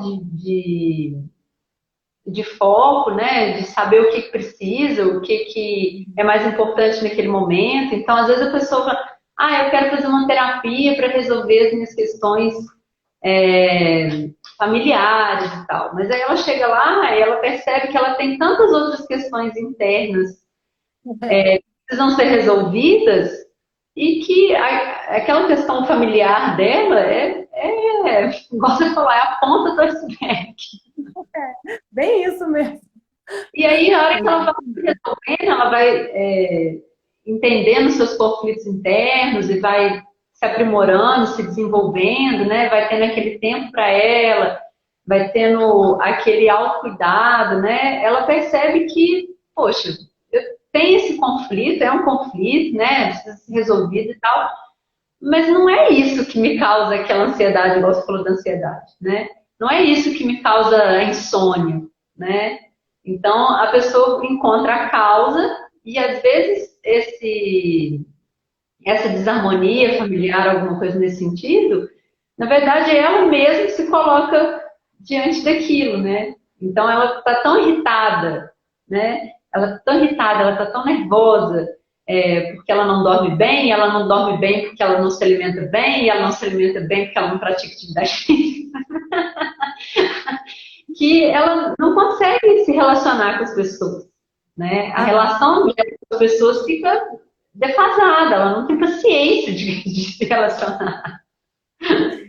de foco, né, de saber o que precisa, o que é mais importante naquele momento. Então, às vezes a pessoa fala, eu quero fazer uma terapia para resolver as minhas questões familiares e tal. Mas aí ela chega lá e ela percebe que ela tem tantas outras questões internas que precisam ser resolvidas e que aquela questão familiar dela igual você falou, é a ponta do iceberg. Bem isso mesmo. E aí, a hora que ela vai resolvendo, ela vai entendendo seus conflitos internos e vai se aprimorando, se desenvolvendo, né? Vai tendo aquele tempo para ela, vai tendo aquele autocuidado, né? Ela percebe que, poxa, eu tenho esse conflito, é um conflito, né? Precisa ser resolvido e tal, mas não é isso que me causa aquela ansiedade, igual você falou da ansiedade, né? Não é isso que me causa a insônia, né? Então, a pessoa encontra a causa e, às vezes, essa desarmonia familiar, alguma coisa nesse sentido, na verdade, é ela mesma que se coloca diante daquilo, né? Então, ela está tão irritada, né? Ela está tão irritada, ela está tão nervosa, porque ela não dorme bem porque ela não se alimenta bem, e ela não se alimenta bem porque ela não pratica atividade física, que ela não consegue se relacionar com as pessoas, né? A Aham, relação dela com as pessoas fica defasada, ela não tem paciência de se relacionar.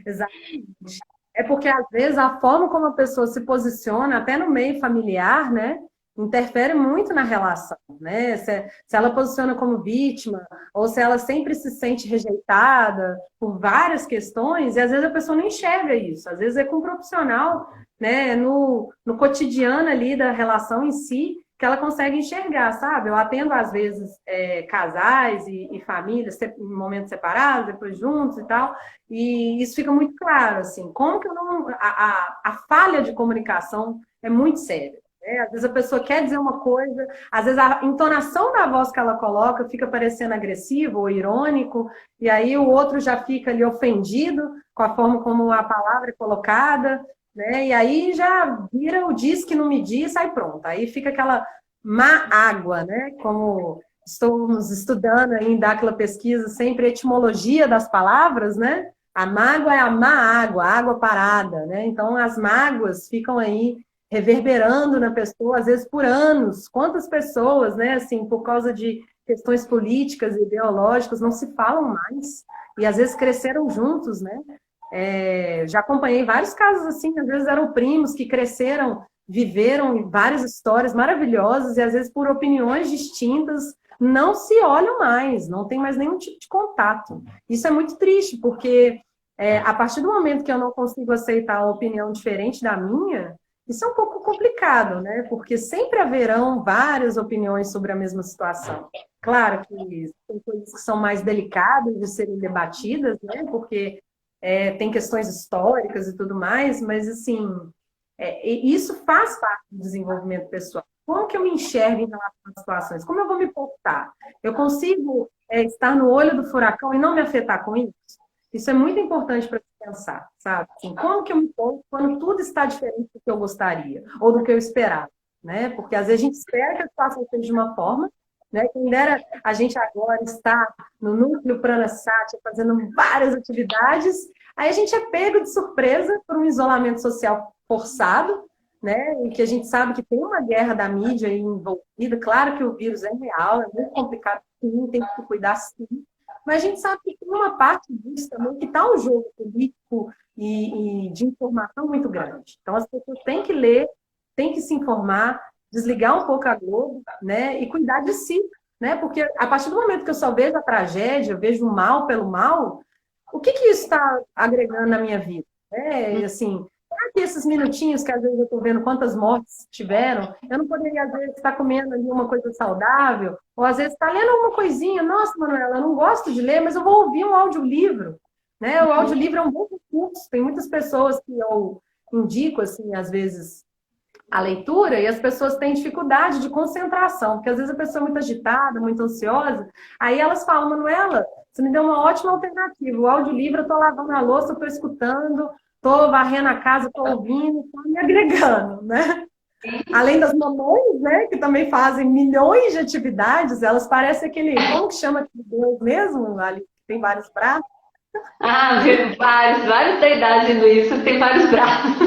exatamente. É porque, às vezes, a forma como a pessoa se posiciona, até no meio familiar, né, interfere muito na relação, né? Se ela posiciona como vítima, ou se ela sempre se sente rejeitada por várias questões, e às vezes a pessoa não enxerga isso. Às vezes é com um profissional, né, no cotidiano ali da relação em si, que ela consegue enxergar, sabe? Eu atendo, às vezes, casais e famílias em momentos separados, depois juntos e tal, e isso fica muito claro, assim, como que eu não. A falha de comunicação é muito séria. Né? Às vezes a pessoa quer dizer uma coisa, às vezes a entonação da voz que ela coloca fica parecendo agressivo ou irônico, e aí o outro já fica ali ofendido com a forma como a palavra é colocada, né? E aí já vira o diz que não me diz, sai pronto. Aí fica aquela má água, né? Como estamos estudando aí em daquela pesquisa sempre a etimologia das palavras, né? A mágoa é a má água, a água parada, né? Então as mágoas ficam aí reverberando na pessoa, às vezes por anos. Quantas pessoas, né, assim, por causa de questões políticas e ideológicas, não se falam mais e às vezes cresceram juntos, né? Já acompanhei vários casos assim, às vezes eram primos que cresceram, viveram várias histórias maravilhosas e às vezes por opiniões distintas não se olham mais, não tem mais nenhum tipo de contato. Isso é muito triste, porque a partir do momento que eu não consigo aceitar a opinião diferente da minha, isso é um pouco complicado, né? Porque sempre haverão várias opiniões sobre a mesma situação. Claro que tem coisas que são mais delicadas de serem debatidas, né? Porque tem questões históricas e tudo mais, mas assim, isso faz parte do desenvolvimento pessoal. Como que eu me enxergo em relação às situações? Como eu vou me portar? Eu consigo estar no olho do furacão e não me afetar com isso? Isso é muito importante para pensar, sabe? Assim, como que eu me porto quando tudo está diferente do que eu gostaria ou do que eu esperava, né? Porque às vezes a gente espera que a situação seja de uma forma, né? Quem dera a gente agora está no núcleo Pranasati fazendo várias atividades, aí a gente é pego de surpresa por um isolamento social forçado, né? E que a gente sabe que tem uma guerra da mídia aí envolvida. Claro que o vírus é real, é muito complicado, sim, tem que se cuidar sim. Mas a gente sabe que tem uma parte disso também, que está um jogo político e de informação muito grande. Então, as pessoas têm que ler, têm que se informar, desligar um pouco a Globo, né? E cuidar de si, né? Porque a partir do momento que eu só vejo a tragédia, eu vejo o mal pelo mal, o que que isso está agregando na minha vida? É, assim, será que esses minutinhos que às vezes eu estou vendo quantas mortes tiveram, eu não poderia, às vezes, estar comendo ali uma coisa saudável, ou às vezes estar lendo uma coisinha. Nossa, Manuela, eu não gosto de ler, mas eu vou ouvir um audiolivro, né? O audiolivro é um bom recurso. Tem muitas pessoas que eu indico, assim, às vezes, a leitura, e as pessoas têm dificuldade de concentração, porque às vezes a pessoa é muito agitada, muito ansiosa, aí elas falam, Manuela, você me deu uma ótima alternativa, o audiolivro, eu estou lavando a louça, eu estou escutando, estou varrendo a casa, estou ouvindo, estou me agregando, né? Além das mamães, né, que também fazem milhões de atividades, elas parecem aquele, como que chama aquele Deus mesmo, ali, que tem vários braços? Ah, vários da idade indo isso, tem vários braços.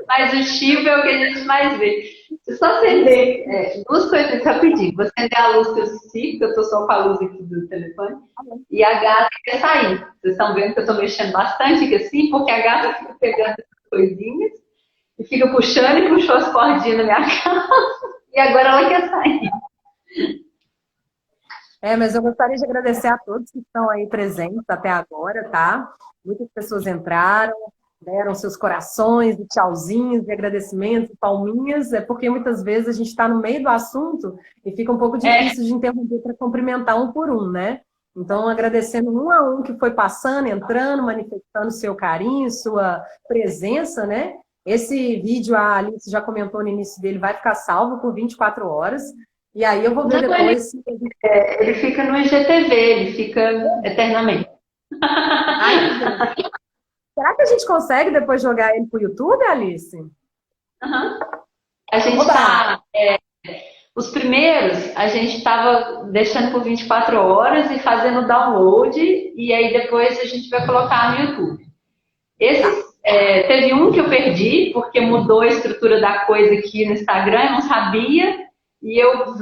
Mas o Chivo é o que a gente mais vê. Se só acender duas coisas rapidinho. Vou acender a luz que eu esqueci, porque eu tô só com a luz aqui do telefone. E a gata quer sair. Vocês estão vendo que eu tô mexendo bastante aqui assim, porque a gata fica pegando essas coisinhas e fica puxando e puxou as cordinhas na minha casa. E agora ela quer sair. Mas eu gostaria de agradecer a todos que estão aí presentes até agora, tá? Muitas pessoas entraram, deram seus corações, e tchauzinhos, e agradecimentos, e palminhas, porque muitas vezes a gente está no meio do assunto e fica um pouco difícil de interromper para cumprimentar um por um, né? Então, agradecendo um a um que foi passando, entrando, manifestando seu carinho, sua presença, né? Esse vídeo, a Alice já comentou no início dele, vai ficar salvo por 24 horas. E aí eu vou ver depois. Ele fica no IGTV, ele fica eternamente. Será que a gente consegue depois jogar ele pro YouTube, Alice? Uhum. A gente está. Os primeiros, a gente estava deixando por 24 horas e fazendo download, e aí depois a gente vai colocar no YouTube. Teve um que eu perdi, porque mudou a estrutura da coisa aqui no Instagram, eu não sabia, e eu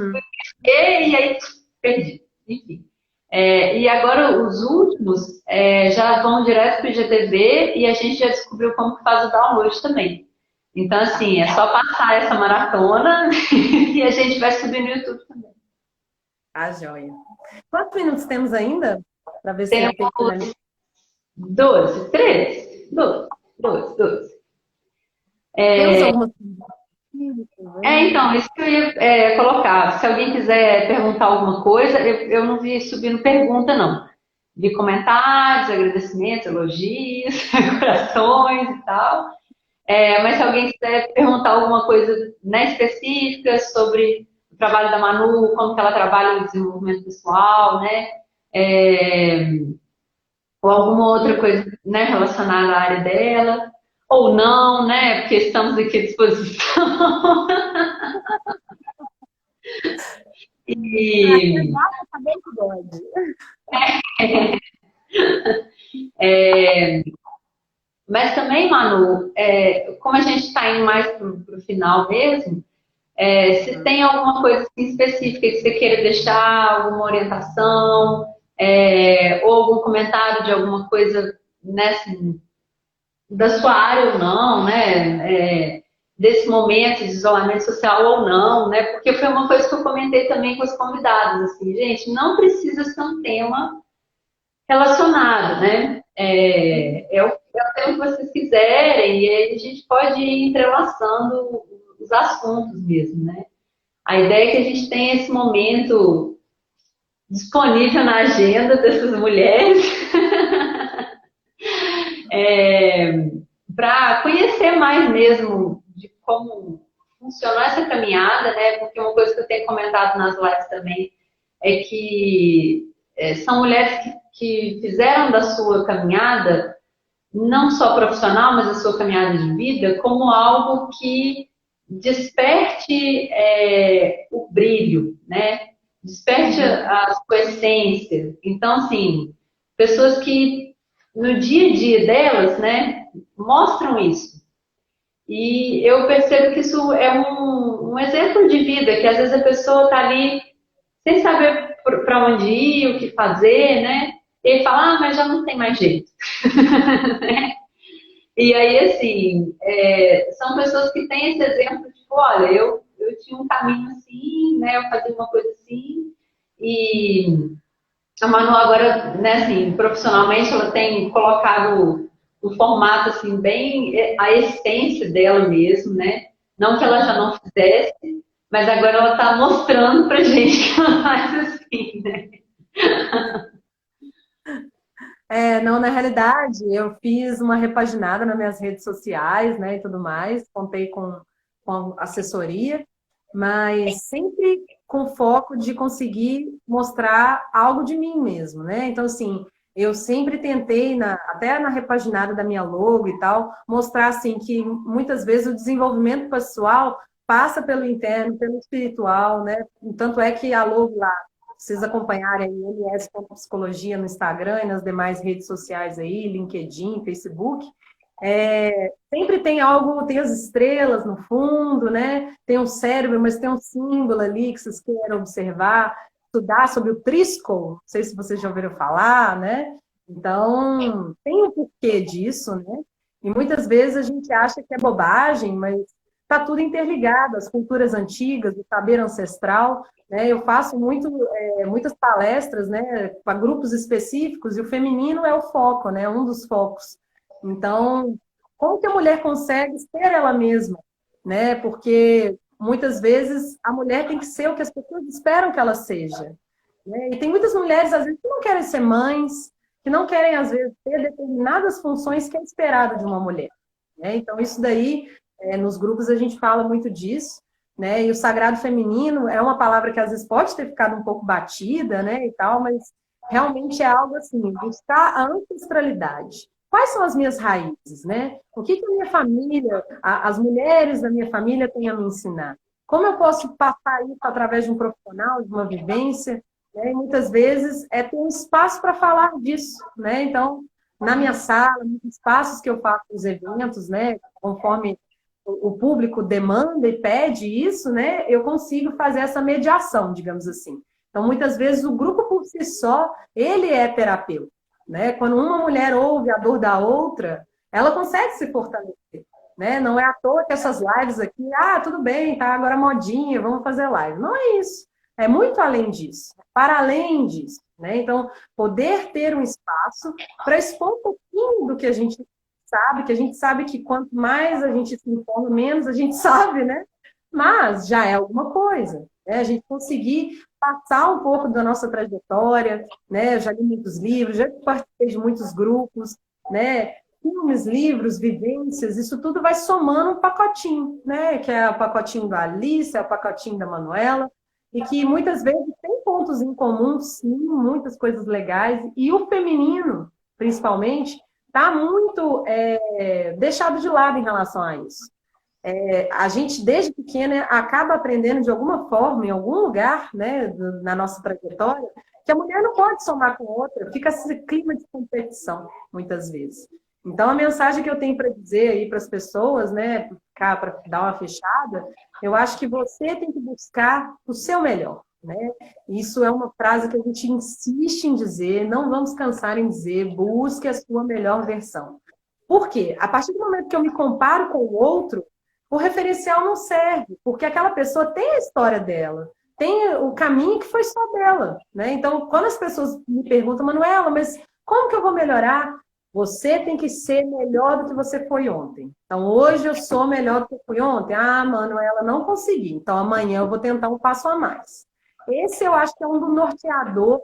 e aí perdi. Enfim. E agora os últimos já vão direto para o IGTV e a gente já descobriu como que faz o download também. Então, assim, é só passar essa maratona e a gente vai subir no YouTube também. Ah, joia. Quantos minutos temos ainda? Para ver se temos 12, 13, 12. Temos algumas... Então, isso que eu ia colocar. Se alguém quiser perguntar alguma coisa, eu não vi subindo pergunta, não. Vi comentários, agradecimentos, elogios, corações e tal. Mas se alguém quiser perguntar alguma coisa, né, específica sobre o trabalho da Manu, como que ela trabalha no desenvolvimento pessoal, né? Ou alguma outra coisa, né, relacionada à área dela, ou não, né? Porque estamos aqui à disposição. Mas também, Manu, como a gente está indo mais para o final mesmo, se tem alguma coisa assim, específica que você queira deixar, alguma orientação, ou algum comentário de alguma coisa, né, assim, da sua área ou não, né, desse momento de isolamento social ou não, né, porque foi uma coisa que eu comentei também com os convidados, assim, gente, não precisa ser um tema relacionado, né, é o tempo que vocês quiserem e aí a gente pode ir entrelaçando os assuntos mesmo, né. A ideia é que a gente tenha esse momento disponível na agenda dessas mulheres para conhecer mais mesmo de como funcionou essa caminhada, né? Porque uma coisa que eu tenho comentado nas lives também é que são mulheres que fizeram da sua caminhada, não só profissional, mas a sua caminhada de vida, como algo que desperte o brilho, né? Desperte a sua essência. Então, assim, pessoas que no dia a dia delas, né, mostram isso. E eu percebo que isso é um exemplo de vida, que às vezes a pessoa está ali sem saber para onde ir, o que fazer, né? E ele fala, ah, mas já não tem mais jeito. E aí, assim, são pessoas que têm esse exemplo, tipo, olha, eu tinha um caminho assim, né? Eu fazia uma coisa assim, e a Manu agora, né, assim, profissionalmente, ela tem colocado o formato, assim, bem a essência dela mesmo, né? Não que ela já não fizesse, mas agora ela está mostrando pra gente que ela faz assim, né? Não, na realidade, eu fiz uma repaginada nas minhas redes sociais, né, e tudo mais, contei com assessoria, mas sempre com foco de conseguir mostrar algo de mim mesmo, né? Então, assim, eu sempre tentei, até na repaginada da minha logo e tal, mostrar, assim, que muitas vezes o desenvolvimento pessoal passa pelo interno, pelo espiritual, né? Tanto é que a logo lá, vocês acompanharem aí, ms.psicologia no Instagram e nas demais redes sociais aí, LinkedIn, Facebook, sempre tem algo, tem as estrelas no fundo, né? Tem um cérebro, mas tem um símbolo ali que vocês queiram observar, estudar sobre o Triskel, não sei se vocês já ouviram falar, né? Então, tem um porquê disso, né? E muitas vezes a gente acha que é bobagem, mas está tudo interligado, as culturas antigas, o saber ancestral, né? Eu faço muitas palestras, né, para grupos específicos, e o feminino é o foco, né? Um dos focos. Então, como que a mulher consegue ser ela mesma, né? Porque muitas vezes a mulher tem que ser o que as pessoas esperam que ela seja, né? E tem muitas mulheres, às vezes, que não querem ser mães, que não querem, às vezes, ter determinadas funções que é esperado de uma mulher, né? Então, isso daí, nos grupos a gente fala muito disso, né? E o sagrado feminino é uma palavra que às vezes pode ter ficado um pouco batida, né, e tal, mas realmente é algo assim, buscar a ancestralidade. Quais são as minhas raízes, né? O que a minha família, as mulheres da minha família têm a me ensinar? Como eu posso passar isso através de um profissional, de uma vivência, né? E muitas vezes ter um espaço para falar disso, né? Então, na minha sala, nos espaços que eu faço os eventos, né, conforme o público demanda e pede isso, né, eu consigo fazer essa mediação, digamos assim. Então, muitas vezes, o grupo por si só, ele é terapeuta, né? Quando uma mulher ouve a dor da outra, ela consegue se fortalecer, né? Não é à toa que essas lives aqui, tudo bem, tá agora modinha, vamos fazer live. Não é isso. É muito além disso. Para além disso, né? Então, poder ter um espaço para expor um pouquinho do que a gente sabe que quanto mais a gente se informa, menos a gente sabe, né? Mas já é alguma coisa, né? A gente conseguir passar um pouco da nossa trajetória, né? Eu já li muitos livros, já participei de muitos grupos, né? Filmes, livros, vivências, isso tudo vai somando um pacotinho, né? Que é o pacotinho da Alice, é o pacotinho da Manuela, e que muitas vezes tem pontos em comum, sim, muitas coisas legais, e o feminino, principalmente, está muito deixado de lado em relação a isso. A gente, desde pequena, acaba aprendendo de alguma forma, em algum lugar, né, na nossa trajetória, que a mulher não pode somar com outra, fica esse clima de competição, muitas vezes. Então, a mensagem que eu tenho para dizer aí para as pessoas, né, para dar uma fechada, eu acho que você tem que buscar o seu melhor, né? Isso é uma frase que a gente insiste em dizer, não vamos cansar em dizer, busque a sua melhor versão. Por quê? A partir do momento que eu me comparo com o outro, o referencial não serve, porque aquela pessoa tem a história dela, tem o caminho que foi só dela, né? Então, quando as pessoas me perguntam, Manuela, mas como que eu vou melhorar? Você tem que ser melhor do que você foi ontem. Então, hoje eu sou melhor do que eu fui ontem. Manuela, não consegui. Então, amanhã eu vou tentar um passo a mais. Esse eu acho que é um do norteador,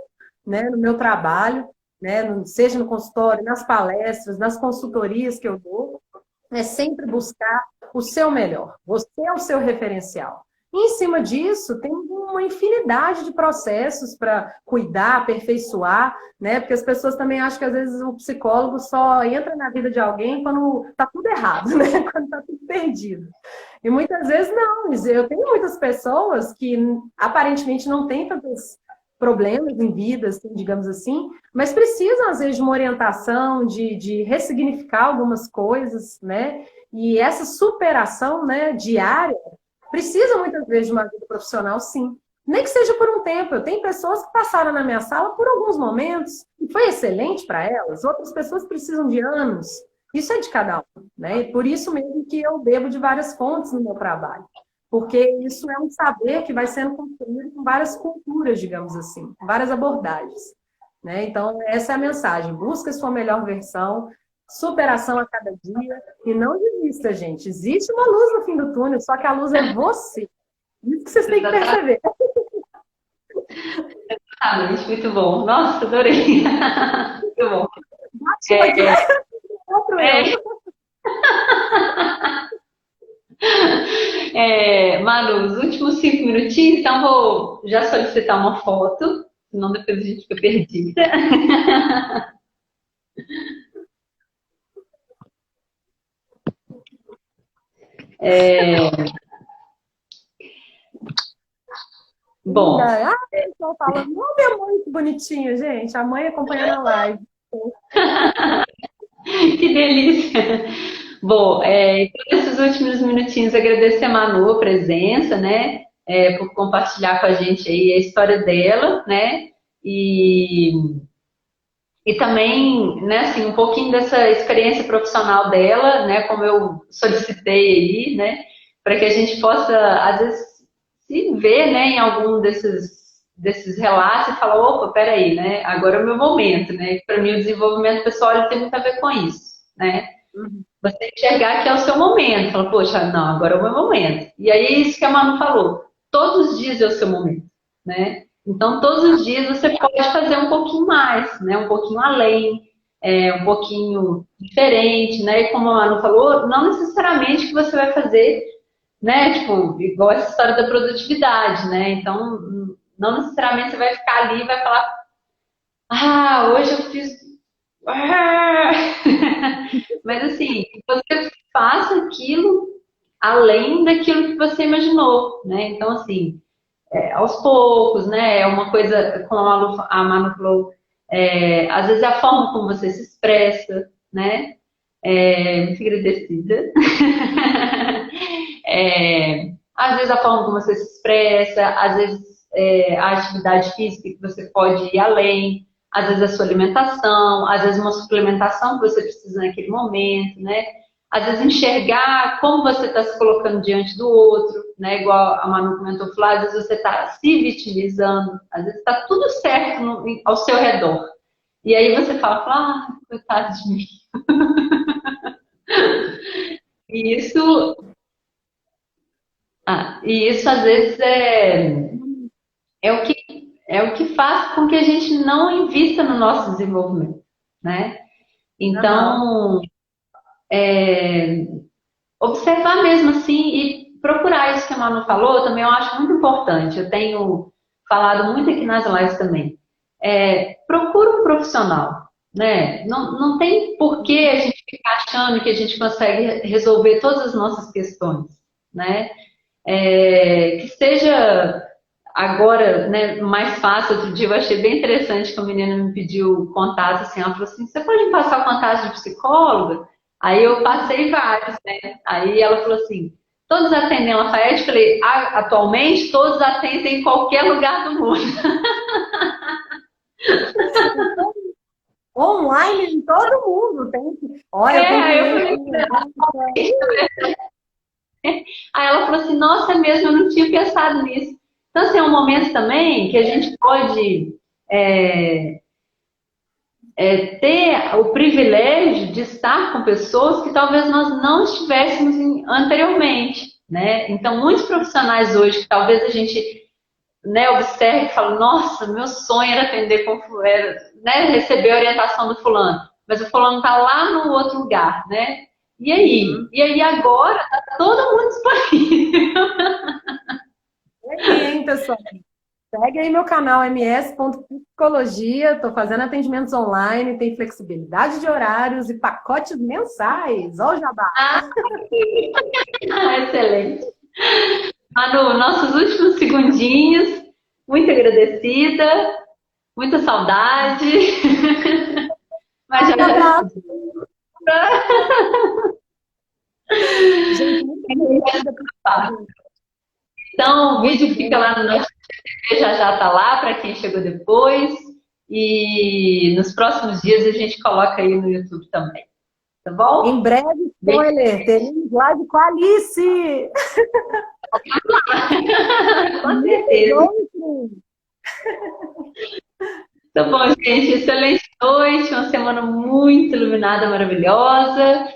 né, no meu trabalho, né, seja no consultório, nas palestras, nas consultorias que eu dou, é sempre buscar o seu melhor. Você é o seu referencial. E, em cima disso, tem uma infinidade de processos para cuidar, aperfeiçoar, né? Porque as pessoas também acham que, às vezes, o psicólogo só entra na vida de alguém quando está tudo errado, né? Quando está tudo perdido. E muitas vezes não. Eu tenho muitas pessoas que aparentemente não têm tantos problemas em vida, assim, digamos assim, mas precisam, às vezes, de uma orientação, de ressignificar algumas coisas, né? E essa superação, né, diária precisa muitas vezes de uma vida profissional, sim. Nem que seja por um tempo. Eu tenho pessoas que passaram na minha sala por alguns momentos e foi excelente para elas. Outras pessoas precisam de anos. Isso é de cada um, né? E por isso mesmo que eu bebo de várias fontes no meu trabalho. Porque isso é um saber que vai sendo construído com várias culturas, digamos assim, com várias abordagens, né? Então, essa é a mensagem. Busca a sua melhor versão, superação a cada dia e não desista, gente. Existe uma luz no fim do túnel, só que a luz é você. Isso que vocês têm que perceber. Exatamente, muito bom. Nossa, adorei. Muito bom. Outro É, eu. Manu, os últimos 5 minutinhos, então vou já solicitar uma foto, senão depois a gente fica perdida. Bom, Ah, o pessoal falando, não, minha mãe, que bonitinho, gente. A mãe acompanhando a live. que delícia! Bom, então, nesses últimos minutinhos, agradecer a Manu a presença, né? Por compartilhar com a gente aí a história dela, né? E, e também, né, assim, um pouquinho dessa experiência profissional dela, né? Como eu solicitei aí, né? Para que a gente possa, às vezes, se ver, né, em algum desses relatos e falar, opa, peraí, né? Agora é o meu momento, né? Para mim, o desenvolvimento pessoal ele tem muito a ver com isso, né? Uhum. Você enxergar que é o seu momento. Fala, poxa, não, agora é o meu momento. E aí, isso que a Manu falou. Todos os dias é o seu momento, né? Então, todos os dias você pode fazer um pouquinho mais, né? Um pouquinho além, um pouquinho diferente, né? E como a Manu falou, não necessariamente que você vai fazer, né? Tipo, igual essa história da produtividade, né? Então, não necessariamente você vai ficar ali e vai falar, hoje eu fiz mas assim, você faça aquilo além daquilo que você imaginou, né? Então, assim, aos poucos, né? É uma coisa, como a Manu falou, às vezes é a forma como você se expressa, né? Muito agradecida. Às vezes a forma como você se expressa, às vezes a atividade física que você pode ir além, às vezes a sua alimentação, às vezes uma suplementação que você precisa naquele momento, né? Às vezes enxergar como você está se colocando diante do outro, né? Igual a Manu comentou, falar, às vezes você está se vitimizando, às vezes está tudo certo ao seu redor. E aí você fala, coitado de mim. E isso, e isso às vezes é o que faz com que a gente não invista no nosso desenvolvimento, né? Aham. Então, observar mesmo assim e procurar isso que a Manu falou, também eu acho muito importante. Eu tenho falado muito aqui nas lives também. Procura um profissional, né? Não, não tem por que a gente ficar achando que a gente consegue resolver todas as nossas questões, né? Que seja agora, né, mais fácil. Outro dia eu achei bem interessante que a menina me pediu contato, assim, ela falou assim, você pode me passar o contato de psicóloga? Aí eu passei vários, né? Aí ela falou assim, todos atendem a Lafayette? Eu falei, atualmente todos atendem em qualquer lugar do mundo. Então, online em todo mundo tem. Olha, eu tenho Aí eu cliente. falei, aí ela falou assim, nossa, mesmo, eu não tinha pensado nisso. Então, assim, é um momento também que a gente pode ter o privilégio de estar com pessoas que talvez nós não estivéssemos anteriormente, né? Então, muitos profissionais hoje que talvez a gente, né, observe e fale, nossa, meu sonho era atender era, né, receber a orientação do fulano, mas o fulano está lá no outro lugar, né? E aí? Uhum. E aí agora está todo mundo disponível. E aí, hein, pessoal? Segue aí meu canal ms.psicologia. Estou fazendo atendimentos online, tem flexibilidade de horários e pacotes mensais. Olha o jabá. Excelente. Manu, nossos últimos segundinhos, muito agradecida, muita saudade, mas já Um abraço. Gente, muito obrigada por tá. Então, o vídeo fica lá no nosso Já já tá lá para quem chegou depois. E nos próximos dias a gente coloca aí no YouTube também. Tá Em bom? breve, Beijo. spoiler, teremos live com a Alice! Com certeza. Outro. Tá bom, gente. Excelente noite. Uma semana muito iluminada, maravilhosa.